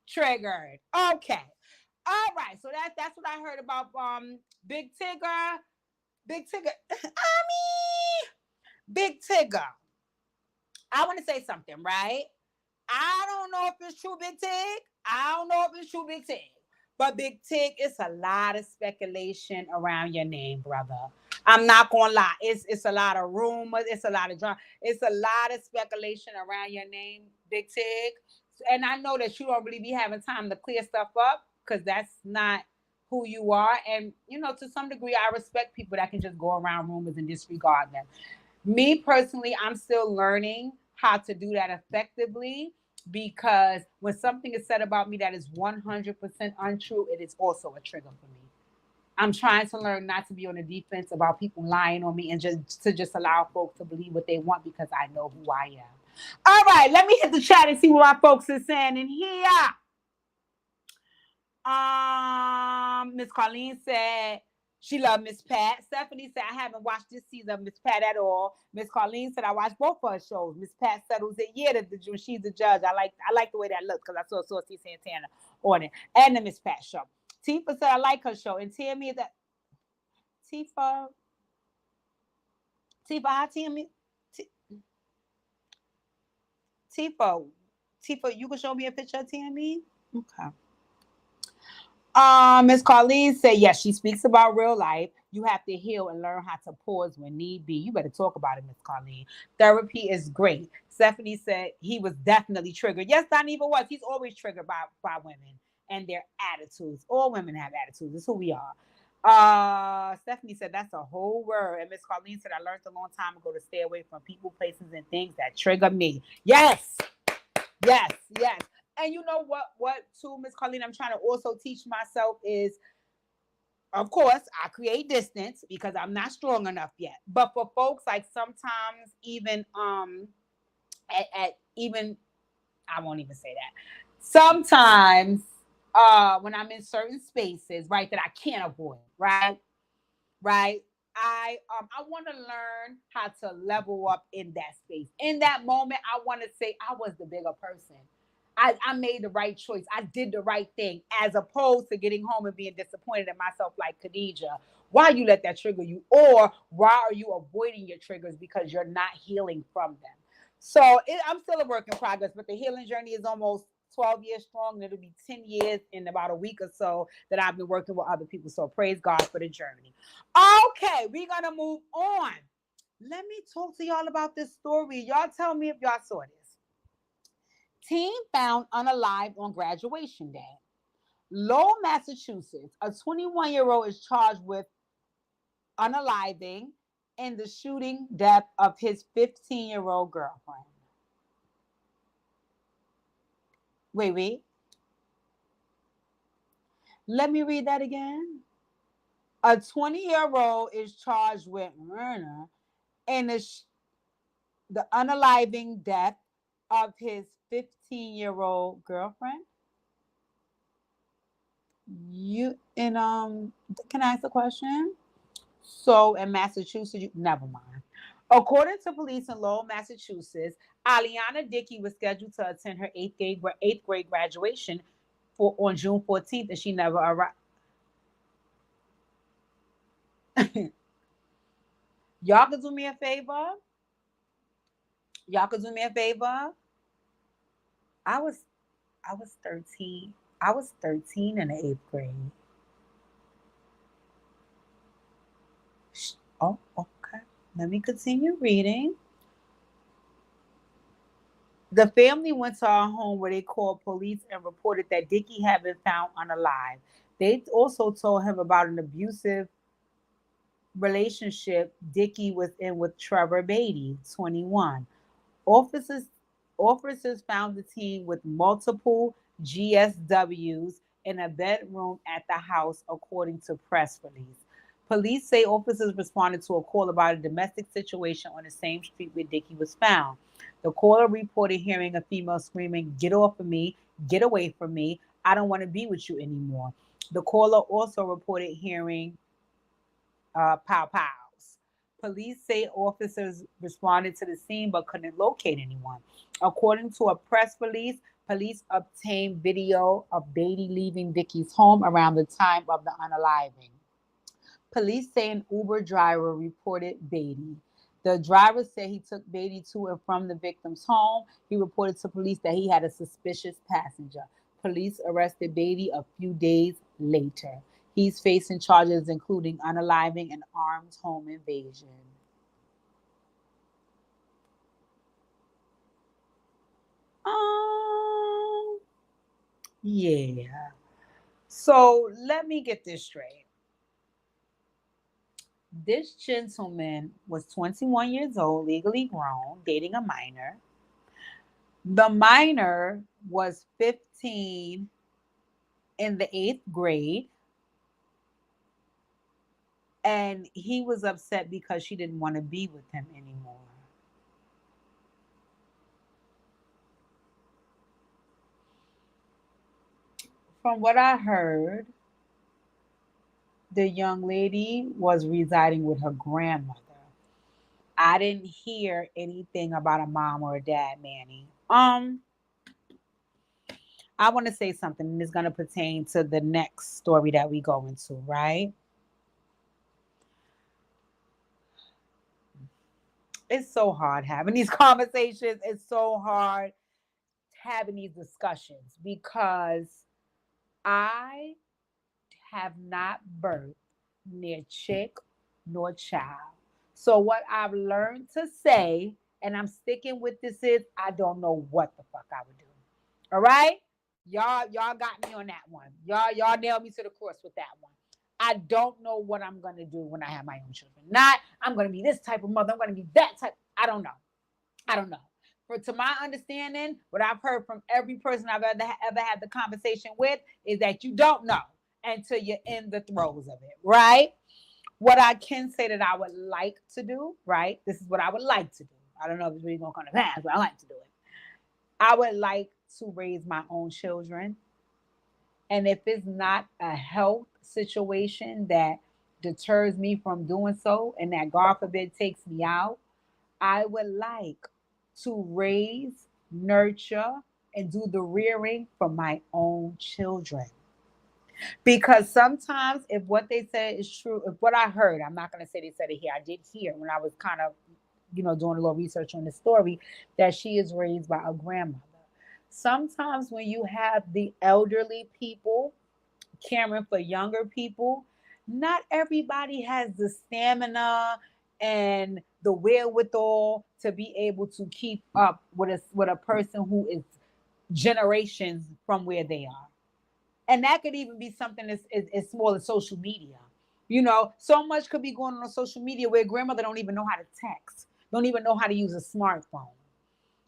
Triggered. Okay. All right. So that's what I heard about Big Tigger. Big Tigger. Big Tigger. I want to say something, right? I don't know if it's true, Big Tig. I don't know if it's true, Big Tig. But Big Tig, it's a lot of speculation around your name, brother. I'm not gonna lie. It's a lot of rumors. It's a lot of drama. It's a lot of speculation around your name, Big Tig. And I know that you don't really be having time to clear stuff up because that's not who you are. And to some degree, I respect people that can just go around rumors and disregard them. Me personally, I'm still learning how to do that effectively because when something is said about me that is 100% untrue, it is also a trigger for me. I'm trying to learn not to be on the defense about people lying on me and just allow folks to believe what they want because I know who I am. All right, let me hit the chat and see what my folks are saying in here. Miss Colleen said she loved Miss Pat. Stephanie said, I haven't watched this season of Miss Pat at all. Miss Colleen said, I watched both of her shows. Miss Pat settles it. Yeah, she's the judge. I like the way that looks because I saw Saucy Santana on it. And the Miss Pat show. Tifa said, I like her show. And Tammy is that Tifa, hi Tammy. Tifa, you can show me a picture of Tammy? Okay. Miss Colleen said, yes, she speaks about real life. You have to heal and learn how to pause when need be. You better talk about it, Miss Colleen. Therapy is great. Stephanie said he was definitely triggered. Yes, Doniva was. He's always triggered by women and their attitudes. All women have attitudes. It's who we are. Stephanie said that's a whole word. And Miss Colleen said, I learned a long time ago to stay away from people, places, and things that trigger me. Yes. Yes. Yes. And you know what too, Miss Colleen, I'm trying to also teach myself is, of course, I create distance because I'm not strong enough yet. But for folks, like sometimes even even I won't even say that. Sometimes when I'm in certain spaces, right, that I can't avoid, right? I want to learn how to level up in that space. In that moment, I want to say I was the bigger person. I made the right choice. I did the right thing, as opposed to getting home and being disappointed in myself like Khadijah. Why you let that trigger you? Or why are you avoiding your triggers because you're not healing from them? So I'm still a work in progress, but the healing journey is almost 12 years strong, and it'll be 10 years in about a week or so that I've been working with other people. So praise God for the journey. Okay, we're going to move on. Let me talk to y'all about this story. Y'all tell me if y'all saw this. Teen found unalived on graduation day. Lowell, Massachusetts, a 21-year-old is charged with unaliving in the shooting death of his 15-year-old girlfriend. Wait. Let me read that again. A 20-year-old is charged with murder in the unaliving death of his 15-year-old girlfriend. Can I ask a question? So in Massachusetts, never mind. According to police in Lowell, Massachusetts, Aliana Dickey was scheduled to attend her eighth grade graduation on June 14th, and she never arrived. Y'all could do me a favor. I was 13. I was 13 in the 8th grade. Oh, okay. Let me continue reading. The family went to our home where they called police and reported that Dickey had been found unalive. They also told him about an abusive relationship Dickey was in with Trevor Beatty, 21. Officers found the teen with multiple GSWs in a bedroom at the house, according to press release. Police say officers responded to a call about a domestic situation on the same street where Dickey was found. The caller reported hearing a female screaming, "Get off of me, get away from me." I don't want to be with you anymore. The caller also reported hearing pow pows. Police say officers responded to the scene but couldn't locate anyone. According to a press release, police obtained video of Beatty leaving Vicky's home around the time of the unaliving. Police say an Uber driver reported Beatty. The driver said he took Beatty to and from the victim's home. He reported to police that he had a suspicious passenger. Police arrested Beatty a few days later. He's facing charges including unaliving and armed home invasion. Yeah. So let me get this straight. This gentleman was 21 years old, legally grown, dating a minor. The minor was 15 in the 8th grade. And he was upset because she didn't want to be with him anymore. From what I heard, the young lady was residing with her grandmother. I didn't hear anything about a mom or a dad, Manny. I want to say something, and it's going to pertain to the next story that we go into, right? It's so hard having these conversations. It's so hard having these discussions because I have not birthed near chick nor child. So what I've learned to say, and I'm sticking with this, is I don't know what the fuck I would do. All right? Y'all got me on that one. Y'all nailed me to the cross with that one. I don't know what I'm gonna do when I have my own children. Not I'm gonna be this type of mother. I'm gonna be that type. I don't know. For to my understanding, what I've heard from every person I've ever had the conversation with is that you don't know until you're in the throes of it, right? What I can say that I would like to do, right? This is what I would like to do. I don't know if it's really gonna come to pass, but I like to do it. I would like to raise my own children. And if it's not a health situation that deters me from doing so, and that God forbid takes me out, I would like to raise, nurture, and do the rearing for my own children. Because sometimes, if what they said is true, if what I heard, I'm not going to say they said it here, I did hear when I was kind of, doing a little research on the story, that she is raised by a grandmother. Sometimes when you have the elderly people caring for younger people, not everybody has the stamina and the wherewithal to be able to keep up with a person who is generations from where they are. And that could even be something as small as social media. So much could be going on social media where grandmother don't even know how to text, don't even know how to use a smartphone.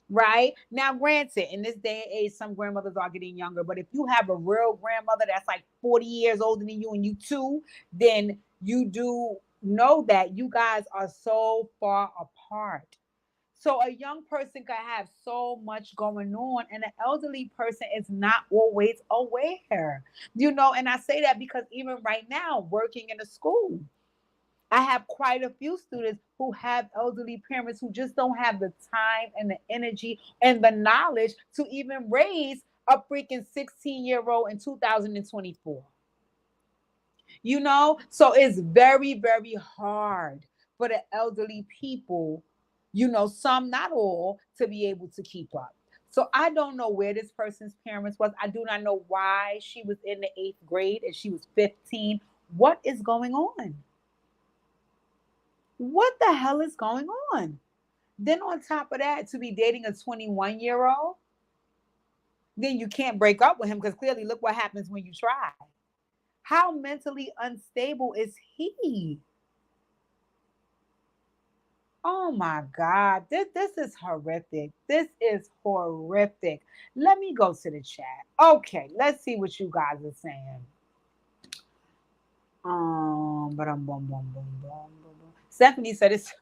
Right? Now, granted, in this day and age, some grandmothers are getting younger, but if you have a real grandmother that's like 40 years older than you and you too, then you do know that you guys are so far apart. So a young person could have so much going on, and an elderly person is not always aware. And I say that because even right now, working in a school, I have quite a few students who have elderly parents who just don't have the time and the energy and the knowledge to even raise a freaking 16-year-old in 2024. So it's very, very hard for the elderly people, some, not all, to be able to keep up. So I don't know where this person's parents was. I do not know why she was in the 8th grade and she was 15. What is going on? What the hell is going on? Then on top of that, to be dating a 21-year-old, then you can't break up with him because clearly look what happens when you try. How mentally unstable is he? Oh my God, this is horrific. This is horrific. Let me go to the chat. Okay, let's see what you guys are saying. Stephanie said it's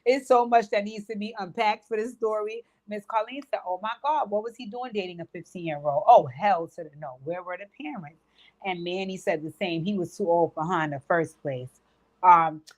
It's so much that needs to be unpacked for this story. Miss Colleen said, "Oh my God, what was he doing dating a 15-year-old? Oh, hell to the no. Where were the parents?" And Manny said the same. He was too old for her in the first place.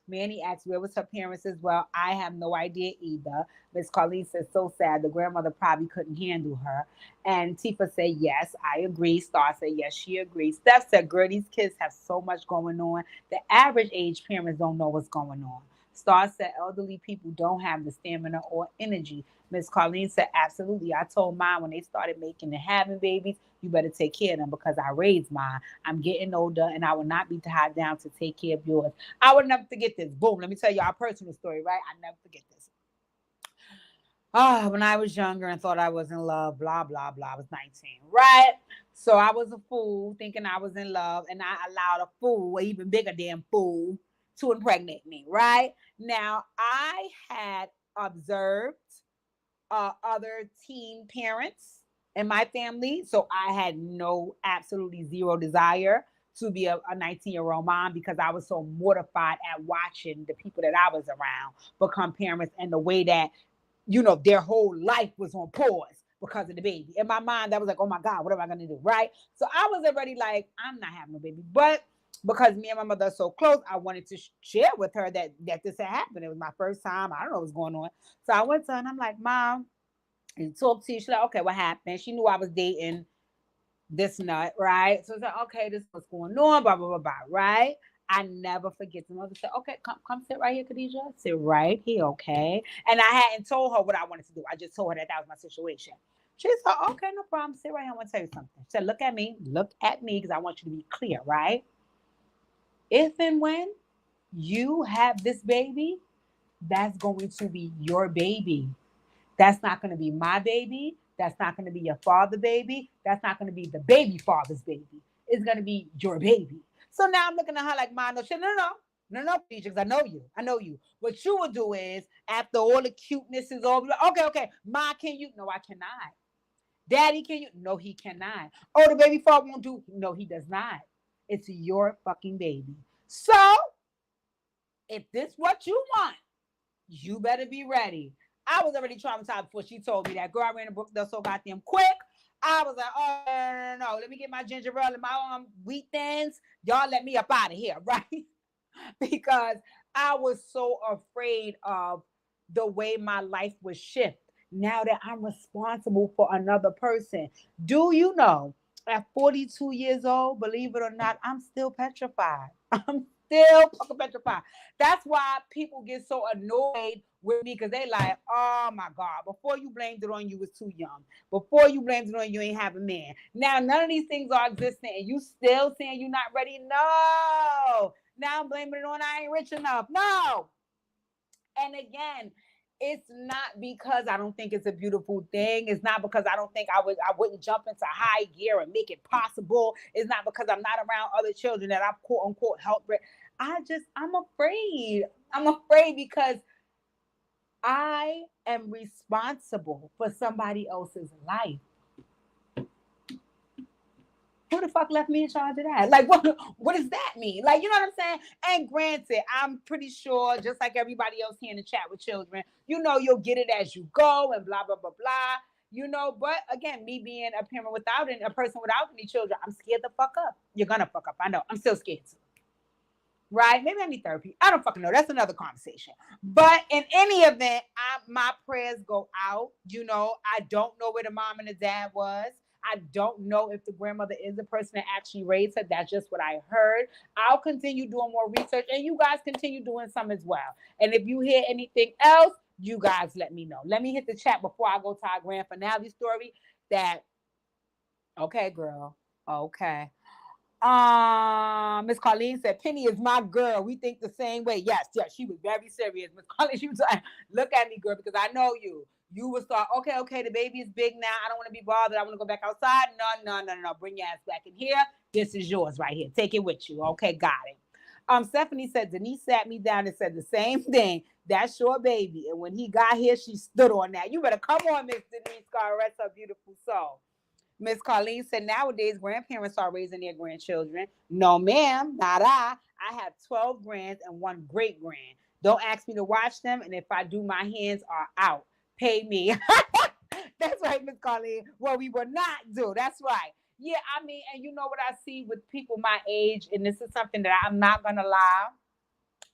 Manny asked where was her parents as well. I have no idea either. Miss Colleen said, so sad. The grandmother probably couldn't handle her. And Tifa said, yes, I agree. Star said, yes, she agrees. Steph said, girl, these kids have so much going on. The average age parents don't know what's going on. Star said, elderly people don't have the stamina or energy. Miss Colleen said, absolutely. I told mine when they started making and having babies, you better take care of them because I raised mine. I'm getting older and I will not be tied down to take care of yours. I would never forget this. Boom. Let me tell you our personal story, right? I never forget this. When I was younger and thought I was in love, blah, blah, blah. I was 19, right? So I was a fool thinking I was in love, and I allowed a fool, an even bigger damn fool, to impregnate me, right? Now, I had observed other teen parents in my family, so I had no, absolutely zero desire to be a 19-year-old mom because I was so mortified at watching the people that I was around become parents and the way that their whole life was on pause because of the baby. In my mind, that was like, oh my God, what am I going to do? Right. So I was already like, I'm not having a baby. But because me and my mother are so close, I wanted to share with her that this had happened. It was my first time. I don't know what's going on. So I went to her and I'm like, Mom, and talked to you. She's like, okay, what happened? She knew I was dating this nut, right? So it's like, okay, this is what's going on, blah, blah, blah, blah, right? I never forget. The mother said, okay, come sit right here, Khadijah. Sit right here, okay? And I hadn't told her what I wanted to do. I just told her that was my situation. She said, okay, no problem. Sit right here. I want to tell you something. She said, look at me, because I want you to be clear, right? If and when you have this baby, that's going to be your baby. That's not going to be my baby. That's not going to be your father's baby. That's not going to be the baby father's baby. It's going to be your baby. So now I'm looking at her like, Mom, no, because I know you. I know you. What you will do is, after all the cuteness is over, okay, Ma, can you? No, I cannot. Daddy, can you? No, he cannot. Oh, the baby father won't do? No, he does not. It's your fucking baby. So, if this what you want, you better be ready. I was already traumatized before she told me that. Girl, I ran the book there so goddamn quick. I was like, oh, no. Let me get my ginger ale and my wheat thins. Y'all let me up out of here, right? Because I was so afraid of the way my life would shift now that I'm responsible for another person. Do you know, at 42 years old, believe it or not, I'm still petrified. I'm still fucking petrified. That's why people get so annoyed with me because they like, oh my God, before you blamed it on you was too young. Before you blamed it on you ain't have a man. Now none of these things are existing and you still saying you're not ready? No. Now I'm blaming it on I ain't rich enough. No. And again, it's not because I don't think it's a beautiful thing. It's not because I don't think I wouldn't jump into high gear and make it possible. It's not because I'm not around other children that I've quote unquote helped. I'm afraid. I'm afraid because I am responsible for somebody else's life. Who the fuck left me in charge of that? Like, what does that mean? Like, you know what I'm saying? And granted, I'm pretty sure, just like everybody else here in the chat with children, you'll get it as you go and blah, blah, blah, blah. But again, me being a parent a person without any children, I'm scared to fuck up. You're gonna fuck up. I know. I'm still scared too. Right? Maybe I need therapy. I don't fucking know. That's another conversation. But in any event, my prayers go out. I don't know where the mom and the dad was. I don't know if the grandmother is the person that actually raised her. That's just what I heard. I'll continue doing more research, and you guys continue doing some as well. And if you hear anything else, you guys let me know. Let me hit the chat before I go to our grand finale story. Okay, girl. Okay. Miss Colleen said, Penny is my girl. We think the same way. Yes, she was very serious. Miss Colleen, she was like, look at me, girl, because I know you. You would start, okay, the baby is big now. I don't want to be bothered. I want to go back outside. No. Bring your ass back in here. This is yours right here. Take it with you. Okay, got it. Stephanie said, Denise sat me down and said the same thing. That's your baby. And when he got here, she stood on that. You better come on, Miss Denise. God rest her beautiful soul. Miss Colleen said, nowadays, grandparents are raising their grandchildren. No, ma'am, not I. I have 12 grands and one great grand. Don't ask me to watch them, and if I do, my hands are out. Pay me. That's right, Miss Carleen. What we will not do. That's right. Yeah, I mean, and you know what I see with people my age, and this is something that I'm not gonna lie.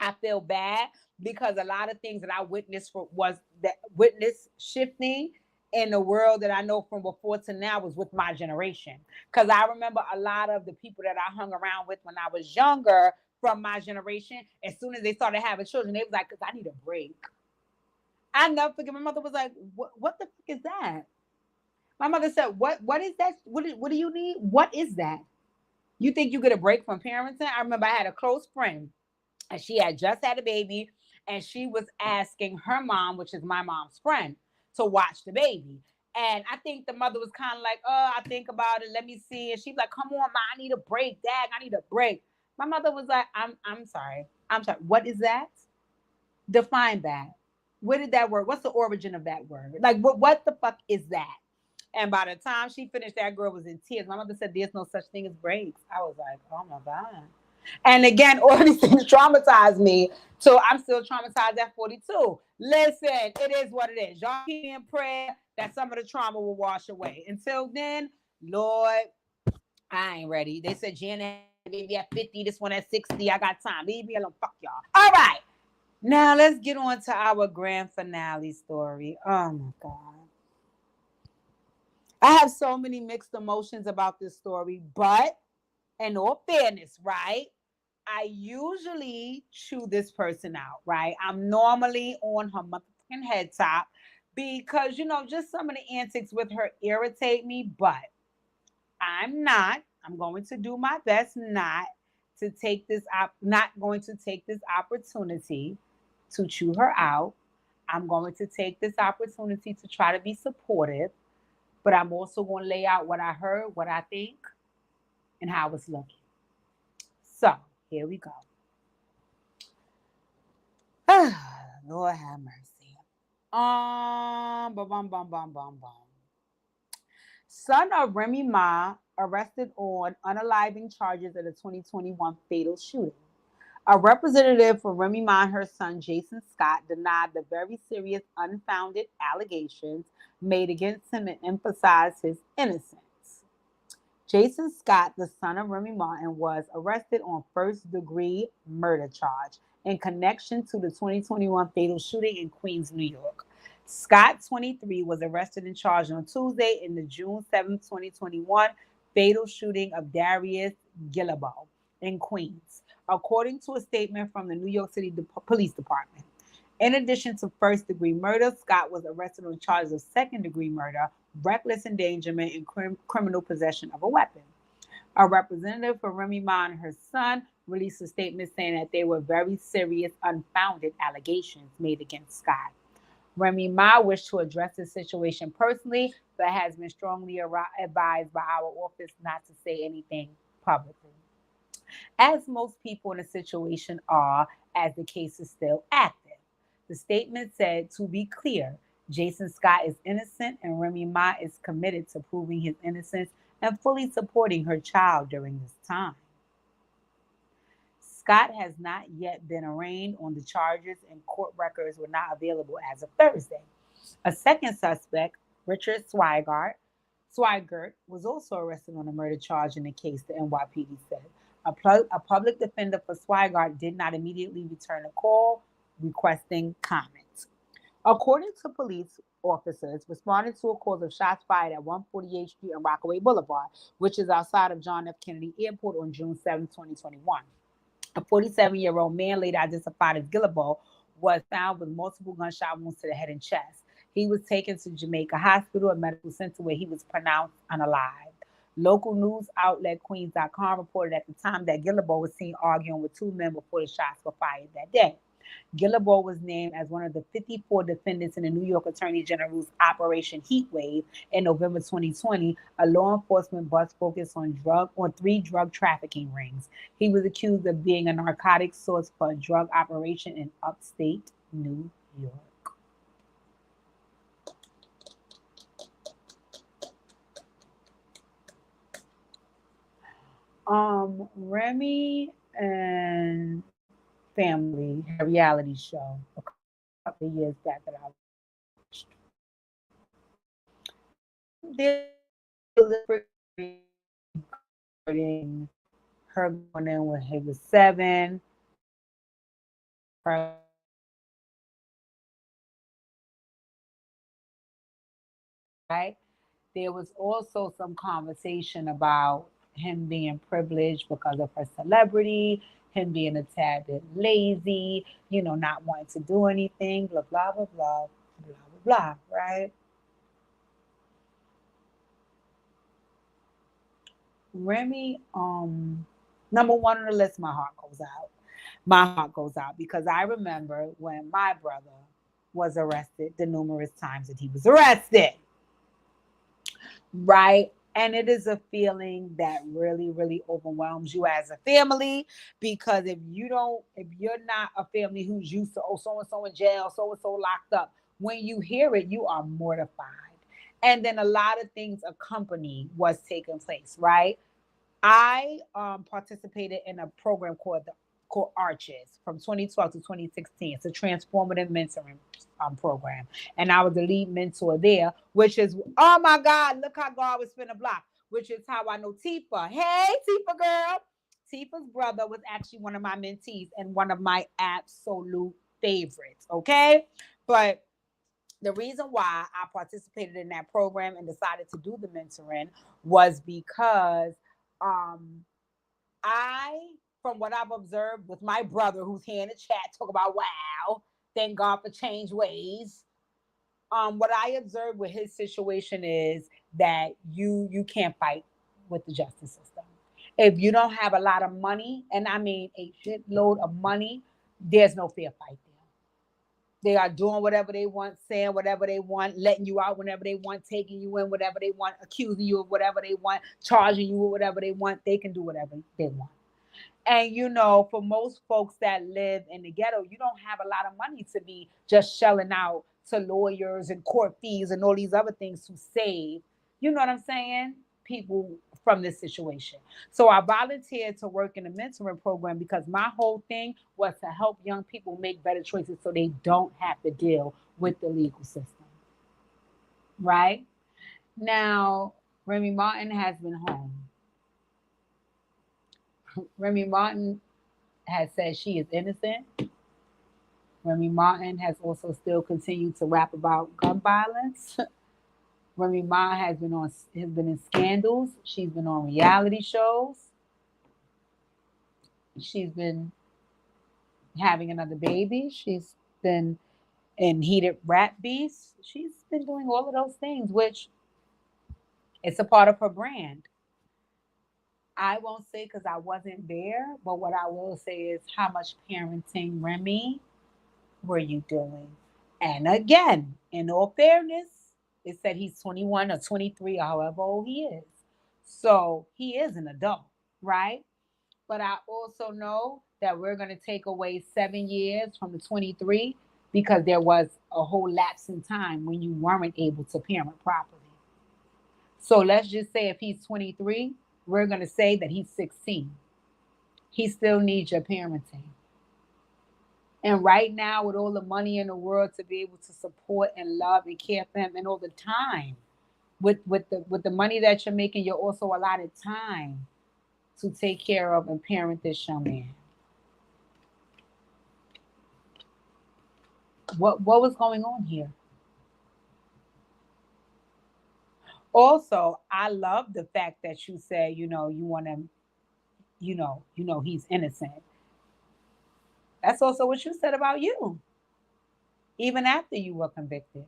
I feel bad because a lot of things that I witnessed was that witness shifting in the world that I know from before to now was with my generation. Because I remember a lot of the people that I hung around with when I was younger from my generation, as soon as they started having children, they was like, because I need a break. I never forget. My mother was like, what the fuck is that? My mother said, what is that? What do you need? What is that? You think you get a break from parenting? I remember I had a close friend and she had just had a baby and she was asking her mom, which is my mom's friend, to watch the baby. And I think the mother was kind of like, oh, I think about it. Let me see. And she's like, come on, ma, I need a break. Dad, I need a break. My mother was like, I'm sorry. I'm sorry. What is that? Define that. Where did that word? What's the origin of that word? Like, what the fuck is that? And by the time she finished, that girl was in tears. My mother said, there's no such thing as breaks. I was like, oh my God. And again, all these things traumatized me. So I'm still traumatized at 42. Listen, it is what it is. Y'all keep me in prayer that some of the trauma will wash away. Until then, Lord, I ain't ready. They said Janet had a baby at 50, this one at 60. I got time. Leave me alone. Fuck y'all. All right. Now let's get on to our grand finale story. Oh my God. I have so many mixed emotions about this story, but in all fairness, right? I usually chew this person out, right? I'm normally on her motherfucking head top because, you know, just some of the antics with her irritate me, but I'm not. I'm going to do my best not to take this not going to take this opportunity to chew her out. I'm going to take this opportunity to try to be supportive, but I'm also going to lay out what I heard, what I think, and how it's looking. So here we go. Lord have mercy. Bum. Son of Remy Ma arrested on unaliving charges of the 2021 fatal shooting. A representative for Remy Ma and her son Jason Scott denied the very serious, unfounded allegations made against him and emphasized his innocence. Jason Scott, the son of Remy Martin, was arrested on first-degree murder charge in connection to the 2021 fatal shooting in Queens, New York. Scott, 23, was arrested and charged on Tuesday in the June 7, 2021 fatal shooting of Darius Gillibo in Queens, according to a statement from the New York City Police Department. In addition to first-degree murder, Scott was arrested on charges of second-degree murder, reckless endangerment, and criminal possession of a weapon. A representative for Remy Ma and her son released a statement saying that they were very serious, unfounded allegations made against Scott. Remy Ma wished to address the situation personally, but has been strongly advised by our office not to say anything publicly. As most people in the situation are, as the case is still active. The statement said, to be clear, Jason Scott is innocent and Remy Ma is committed to proving his innocence and fully supporting her child during this time. Scott has not yet been arraigned on the charges and court records were not available as of Thursday. A second suspect, Richard Swigert, was also arrested on a murder charge in the case, the NYPD said. A public defender for Swigert did not immediately return a call requesting comments. According to police officers responding to a call of shots fired at 148th Street and Rockaway Boulevard, which is outside of John F. Kennedy Airport on June 7, 2021. A 47-year-old man later identified as Gillibo was found with multiple gunshot wounds to the head and chest. He was taken to Jamaica Hospital, a medical center where he was pronounced unalive. Local news outlet Queens.com reported at the time that Gillibo was seen arguing with two men before the shots were fired that day. Gillibo was named as one of the 54 defendants in the New York Attorney General's Operation Heatwave in November 2020, a law enforcement bust focused on three drug trafficking rings. He was accused of being a narcotics source for a drug operation in upstate New York. Remy and family, her reality show, a couple of years back that I watched. There's regarding her going in when he was 7, her right. There was also some conversation about him being privileged because of her celebrity, him being a tad bit lazy, not wanting to do anything, blah, blah, blah, blah, blah, blah, blah, right? Remy, number one on the list, my heart goes out. My heart goes out because I remember when my brother was arrested, the numerous times that he was arrested, right? And it is a feeling that really, really overwhelms you as a family because if you're not a family who's used to, oh, so and so in jail, so and so locked up, when you hear it, you are mortified. And then a lot of things accompany what's taking place, right? I participated in a program called Arches from 2012 to 2016. It's a transformative mentoring program, and I was the lead mentor there. Which is, oh my God, look how God was spin a block. Which is how I know Tifa. Hey, Tifa girl. Tifa's brother was actually one of my mentees and one of my absolute favorites. Okay, but the reason why I participated in that program and decided to do the mentoring was because um, I, from what I've observed with my brother, who's here in the chat, talk about wow, thank God for change ways. What I observed with his situation is that you can't fight with the justice system. If you don't have a lot of money, and I mean a shitload of money, there's no fair fight there. They are doing whatever they want, saying whatever they want, letting you out whenever they want, taking you in whatever they want, accusing you of whatever they want, charging you with whatever they want. They can do whatever they want. And for most folks that live in the ghetto, you don't have a lot of money to be just shelling out to lawyers and court fees and all these other things to save, you know what I'm saying? People from this situation. So I volunteered to work in a mentoring program because my whole thing was to help young people make better choices so they don't have to deal with the legal system. Right? Now, Remy Martin has been home. Remy Martin has said she is innocent. Remy Martin has also still continued to rap about gun violence. Remy Martin has been in scandals. She's been on reality shows. She's been having another baby. She's been in heated rap beefs. She's been doing all of those things, which it's a part of her brand. I won't say because I wasn't there, but what I will say is how much parenting, Remy, were you doing? And again, in all fairness, it said he's 21 or 23 or however old he is. So he is an adult, right? But I also know that we're going to take away 7 years from the 23 because there was a whole lapse in time when you weren't able to parent properly. So let's just say if he's 23, we're going to say that he's 16. He still needs your parenting. And right now, with all the money in the world to be able to support and love and care for him, and all the time, with the money that you're making, you're also allotted time to take care of and parent this young man. What was going on here? Also, I love the fact that you say, you want to, he's innocent. That's also what you said about you, even after you were convicted.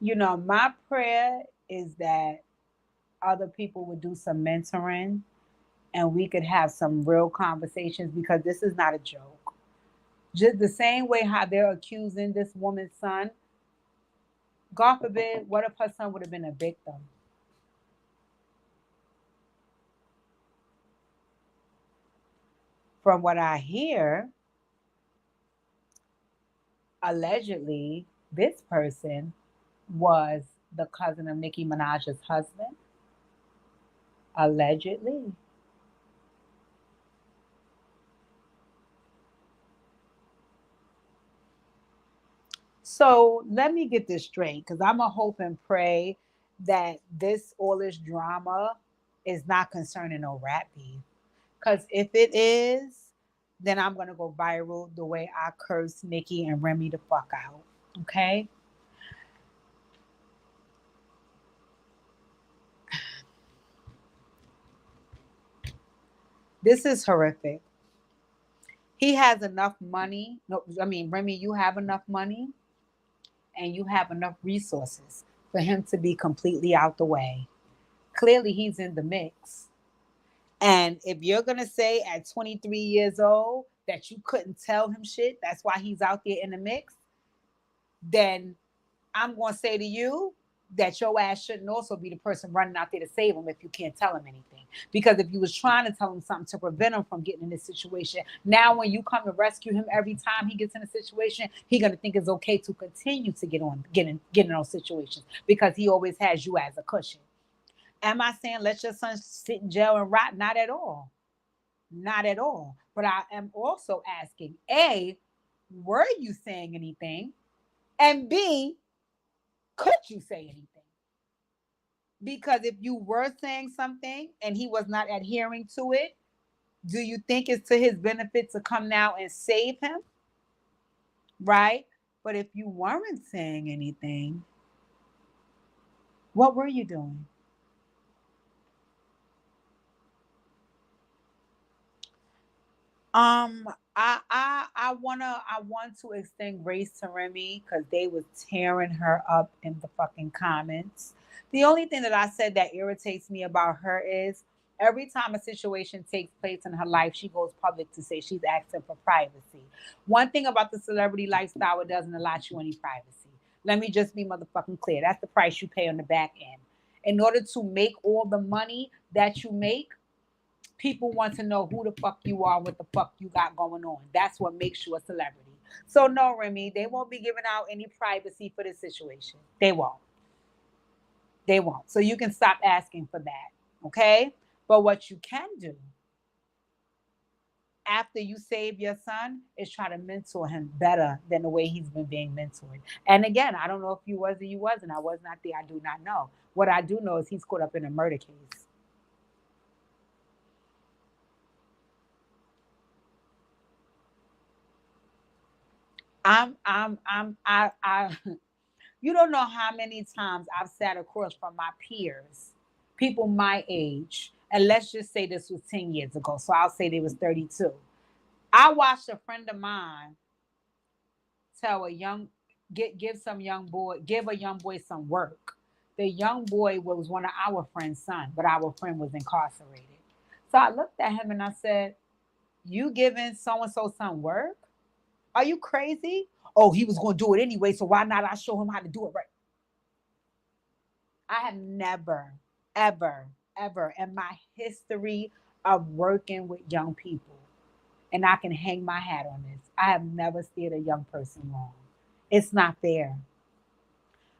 My prayer is that other people would do some mentoring and we could have some real conversations because this is not a joke. Just the same way how they're accusing this woman's son. God forbid, what if her son would have been a victim? From what I hear, allegedly, this person was the cousin of Nicki Minaj's husband. Allegedly. So let me get this straight, because I'm a hope and pray that all this drama is not concerning no rap beef. Because if it is, then I'm gonna go viral the way I curse Nikki and Remy the fuck out. Okay? This is horrific. He has enough money. No, I mean, Remy, you have enough money and you have enough resources for him to be completely out the way. Clearly, he's in the mix. And if you're going to say at 23 years old that you couldn't tell him shit, that's why he's out there in the mix, then I'm going to say to you that your ass shouldn't also be the person running out there to save him if you can't tell him anything. Because if you was trying to tell him something to prevent him from getting in this situation, now when you come to rescue him every time he gets in a situation, he's gonna think it's okay to continue to get in those situations because he always has you as a cushion. Am I saying let your son sit in jail and rot? Not at all. Not at all. But I am also asking, A, were you saying anything? And B, could you say anything? Because if you were saying something and he was not adhering to it, do you think it's to his benefit to come now and save him? Right? But if you weren't saying anything, what were you doing? Um, I want to extend grace to Remy because they was tearing her up in the fucking comments. The only thing that I said that irritates me about her is every time a situation takes place in her life, she goes public to say she's asking for privacy. One thing about the celebrity lifestyle, it doesn't allow you any privacy. Let me just be motherfucking clear. That's the price you pay on the back end. In order to make all the money that you make, people want to know who the fuck you are, what the fuck you got going on. That's what makes you a celebrity. So no, Remy, they won't be giving out any privacy for this situation. They won't. They won't. So you can stop asking for that. Okay? But what you can do after you save your son is try to mentor him better than the way he's been being mentored. And again, I don't know if you was or you wasn't. I was not there. I do not know. What I do know is he's caught up in a murder case. I you don't know how many times I've sat across from my peers, people my age, and let's just say this was 10 years ago. So I'll say they was 32. I watched a friend of mine tell a young give a young boy some work. The young boy was one of our friend's son, but our friend was incarcerated. So I looked at him and I said, "You giving so and so some work? Are you crazy?" "Oh, he was going to do it anyway, so why not I show him how to do it right?" I have never, ever, ever in my history of working with young people, and I can hang my hat on this, I have never steered a young person wrong. It's not fair.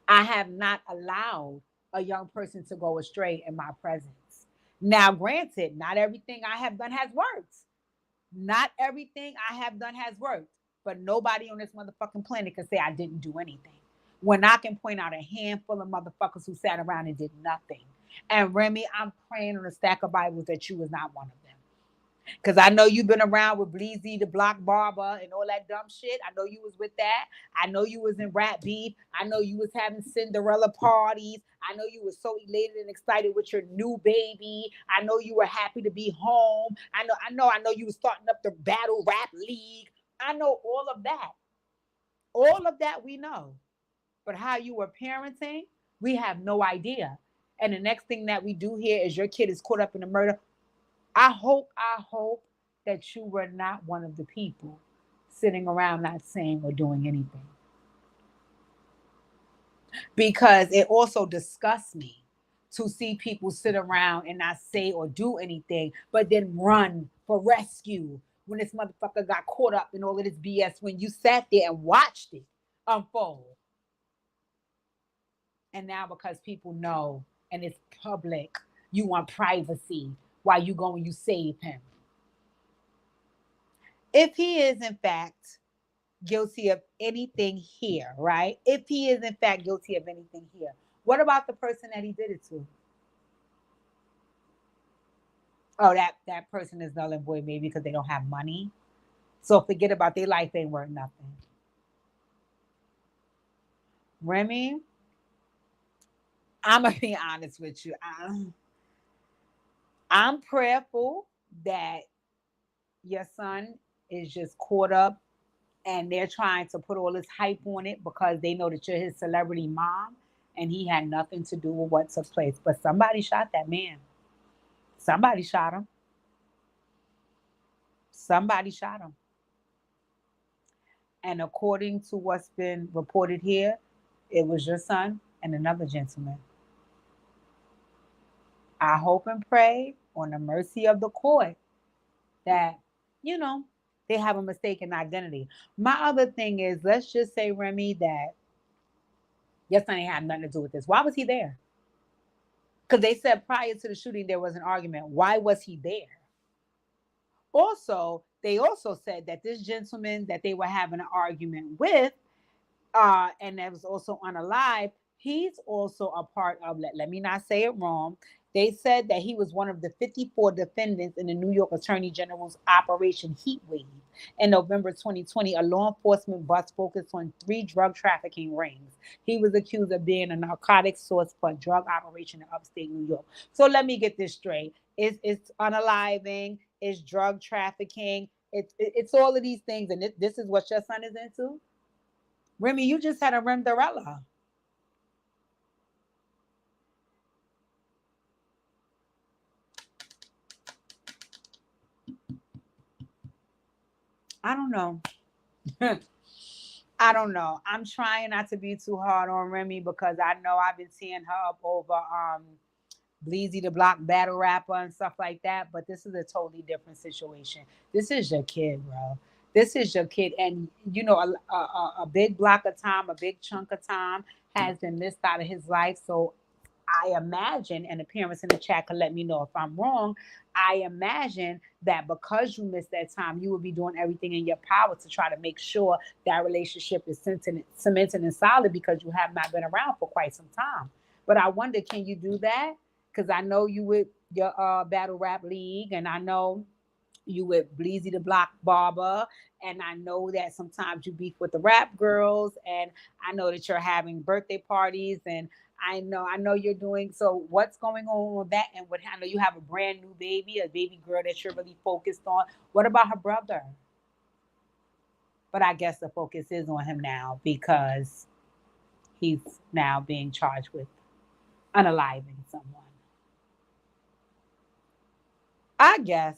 I have not allowed a young person to go astray in my presence. Now, granted, not everything I have done has worked. Not everything I have done has worked, but nobody on this motherfucking planet can say I didn't do anything. When I can point out a handful of motherfuckers who sat around and did nothing. And Remy, I'm praying on a stack of Bibles that you was not one of them. Because I know you've been around with Bleezy the Block Barber and all that dumb shit. I know you was with that. I know you was in rap beef. I know you was having Cinderella parties. I know you were so elated and excited with your new baby. I know you were happy to be home. I know you was starting up the battle rap league. I know all of that. All of that we know. But how you were parenting, we have no idea. And the next thing that we do here is your kid is caught up in a murder. I hope that you were not one of the people sitting around not saying or doing anything. Because it also disgusts me to see people sit around and not say or do anything, but then run for rescue when this motherfucker got caught up in all of this BS when you sat there and watched it unfold. And now because people know and it's public, You want privacy while you go and you save him. If he is in fact guilty of anything here, right? If he is in fact guilty of anything here, what about the person that he did it to? Oh, that person is null and void, maybe because they don't have money. So forget about their life ain't worth nothing. Remy, I'm gonna be honest with you. I'm prayerful that your son is just caught up and they're trying to put all this hype on it because they know that you're his celebrity mom and he had nothing to do with what took place. But somebody shot that man. Somebody shot him. Somebody shot him. And according to what's been reported here, it was your son and another gentleman. I hope and pray on the mercy of the court that, they have a mistaken identity. My other thing is, let's just say, Remy, that your son ain't had nothing to do with this. Why was he there? Because they said prior to the shooting, there was an argument. Why was he there? Also, they also said that this gentleman that they were having an argument with, and that was also unalive, he's also a part of, let me not say it wrong, they said that he was one of the 54 defendants in the New York Attorney General's Operation Heatwave. In November 2020, a law enforcement bus focused on 3 drug trafficking rings. He was accused of being a narcotics source for a drug operation in upstate New York. So let me get this straight. It's unaliving, it's drug trafficking, it's all of these things, and this is what your son is into? Remy, you just had a Remdarella. I don't know. I don't know. I'm trying not to be too hard on Remy because I know I've been seeing her up over Bleezy the Block battle rapper and stuff like that. But this is a totally different situation. This is your kid, bro. This is your kid. And, a big block of time, a big chunk of time has been missed out of his life. So I imagine, and the parents in the chat can let me know if I'm wrong, I imagine that because you missed that time, you will be doing everything in your power to try to make sure that relationship is cemented and solid because you have not been around for quite some time. But I wonder, can you do that? Because I know you with your battle rap league, and I know you with Bleezy the Block Barber, and I know that sometimes you beef with the rap girls, and I know that you're having birthday parties, and I know you're doing. So what's going on with that? And I know you have a brand new baby, a baby girl that you're really focused on. What about her brother? But I guess the focus is on him now because he's now being charged with unaliving someone. I guess.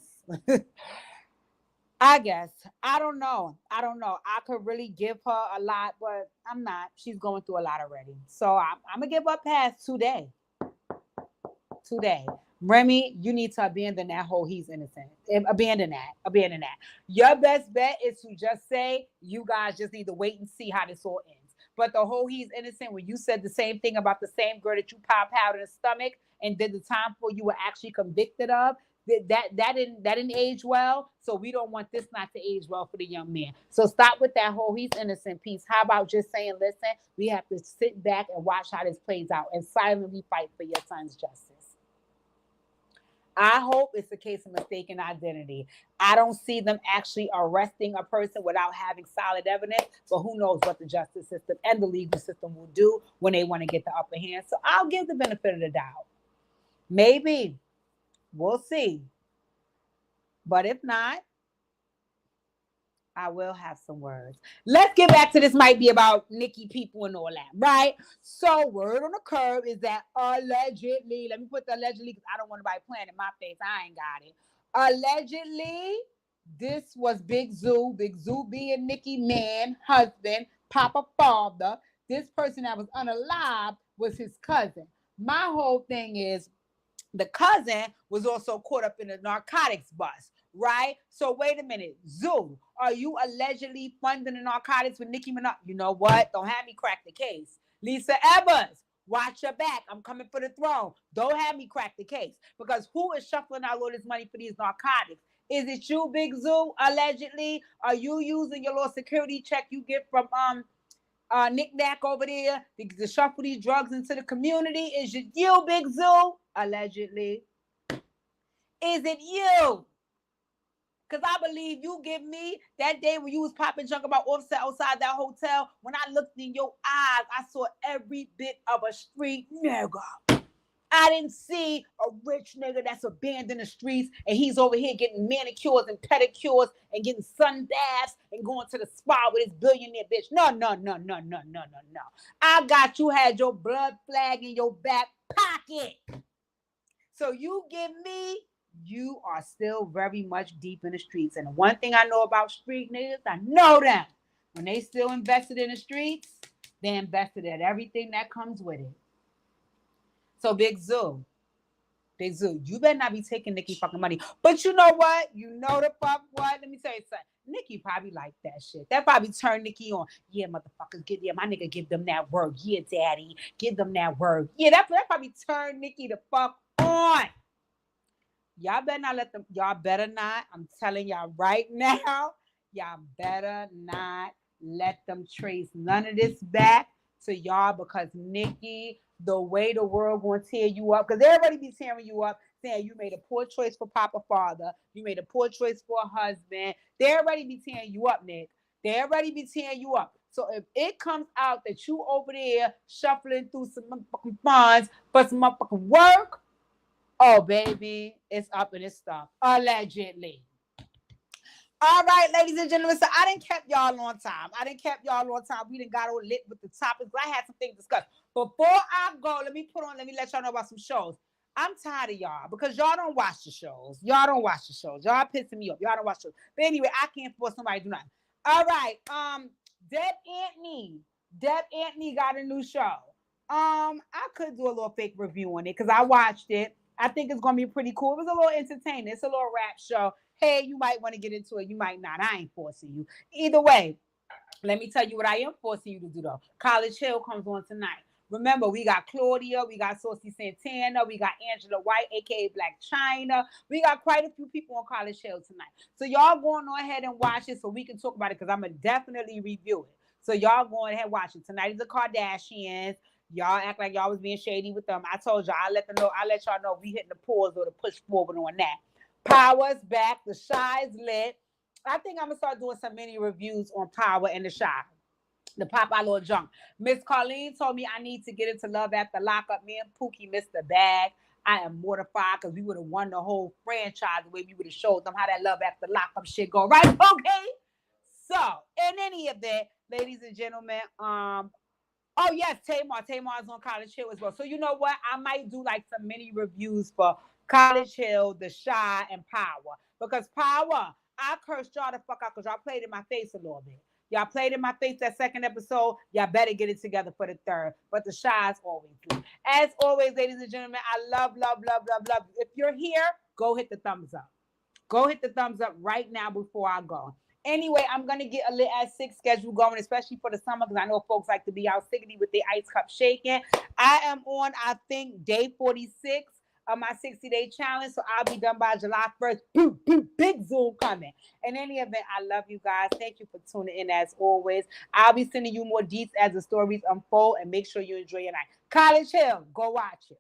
I guess. I don't know. I could really give her a lot, but I'm not. She's going through a lot already. So I'm going to give her past today. Remy, you need to abandon that whole he's innocent. Abandon that. Your best bet is to just say, you guys just need to wait and see how this all ends. But the whole he's innocent, when you said the same thing about the same girl that you popped out in the stomach and did the time for, you were actually convicted of, that didn't age well. So we don't want this not to age well for the young man. So stop with that whole he's innocent piece. How about just saying, listen, we have to sit back and watch how this plays out and silently fight for your son's justice. I hope it's a case of mistaken identity. I don't see them actually arresting a person without having solid evidence, but who knows what the justice system and the legal system will do when they want to get the upper hand. So I'll give the benefit of the doubt. Maybe. We'll see. But if not, I will have some words. Let's get back to this. Might be about Nicki people and all that, right? So word on the curb is that allegedly, let me put the allegedly because I don't want anybody playing in my face. I ain't got it. Allegedly, this was Big Zoo being Nicki man, husband, papa, father. This person that was unalive was his cousin. My whole thing is the cousin was also caught up in a narcotics bust. Right? So wait a minute. Zoo, are you allegedly funding the narcotics with Nicki Minaj? You know what? Don't have me crack the case. Lisa Evans, Watch your back. I'm coming for the throne. Don't have me crack the case. Because who is shuffling out all this money for these narcotics? Is it you, Big Zoo, allegedly? Are you using your little security check you get from Nick Nack over there to shuffle these drugs into the community? Is it you, Big Zoo? Allegedly. Is it you? Because I believe you give me that day when you was popping junk about Offset outside that hotel. When I looked in your eyes, I saw every bit of a street nigga. I didn't see a rich nigga that's abandoned the streets and he's over here getting manicures and pedicures and getting sun baths and going to the spa with his billionaire bitch. No. I got you had your blood flag in your back pocket. So you give me, you are still very much deep in the streets. And the one thing I know about street niggas, I know them. When they still invested in the streets, they invested in everything that comes with it. So Big Zoo, you better not be taking Nikki fucking money. But you know what? You know the fuck what? Let me tell you something. Nikki probably like that shit. That probably turned Nikki on. Yeah, motherfuckers, my nigga give them that word. Yeah, daddy, give them that word. Yeah, that probably turned Nikki the fuck on. Y'all better not let them, y'all better not, I'm telling y'all right now, y'all better not let them trace none of this back to y'all, because Nikki, the way the world gonna tear you up, because everybody be tearing you up, saying you made a poor choice for Papa Father, you made a poor choice for a husband. They already be tearing you up, Nick. They already be tearing you up. So if it comes out that you over there shuffling through some motherfucking funds for some motherfucking work, oh, baby, it's up and it's stuff. Allegedly. All right, ladies and gentlemen. So I didn't kept y'all on time. We done got all lit with the topics. I had some things to discuss. Before I go, let me let y'all know about some shows. I'm tired of y'all because y'all don't watch the shows. Y'all pissing me off. Y'all don't watch shows. But anyway, I can't force somebody to do nothing. All right. Deb Antney got a new show. I could do a little fake review on it because I watched it. I think it's going to be pretty cool. It was a little entertaining. It's a little rap show. Hey, you might want to get into it. You might not. I ain't forcing you. Either way, let me tell you what I am forcing you to do, though. College Hill comes on tonight. Remember, we got Claudia, we got Saucy Santana, we got Angela Wyte, a.k.a. Black China. We got quite a few people on College Hill tonight. So y'all going on ahead and watch it so we can talk about it because I'm going to definitely review it. So y'all going ahead and watch it. Tonight is the Kardashians. Y'all act like y'all was being shady with them. I told y'all, I'll let y'all know if we hitting the pause or the push forward on that. Power's back. The Shy's lit. I think I'm going to start doing some mini reviews on Power and the Shy. The pop out little junk. Miss Colleen told me I need to get into Love After Lockup. Me and Pookie missed the bag. I am mortified because we would have won the whole franchise the way we would have showed them how that Love After Lockup shit go. Right? Okay? So, in any event, ladies and gentlemen, oh, yes, Tamar's on College Hill as well. So, you know what? I might do like some mini reviews for College Hill, The Shy, and Power. Because Power, I cursed y'all the fuck out because y'all played in my face a little bit. Y'all played in my face that second episode. Y'all better get it together for the third. But The Shy's always do. As always, ladies and gentlemen, I love. If you're here, go hit the thumbs up. Go hit the thumbs up right now before I go. Anyway, I'm going to get a lit at 6 schedule going, especially for the summer, because I know folks like to be out sickly with their ice cup shaking. I am on, I think, day 46 of my 60-day challenge, so I'll be done by July 1st. Big Zoom coming. In any event, I love you guys. Thank you for tuning in as always. I'll be sending you more deets as the stories unfold, and make sure you enjoy your night. College Hill, go watch it.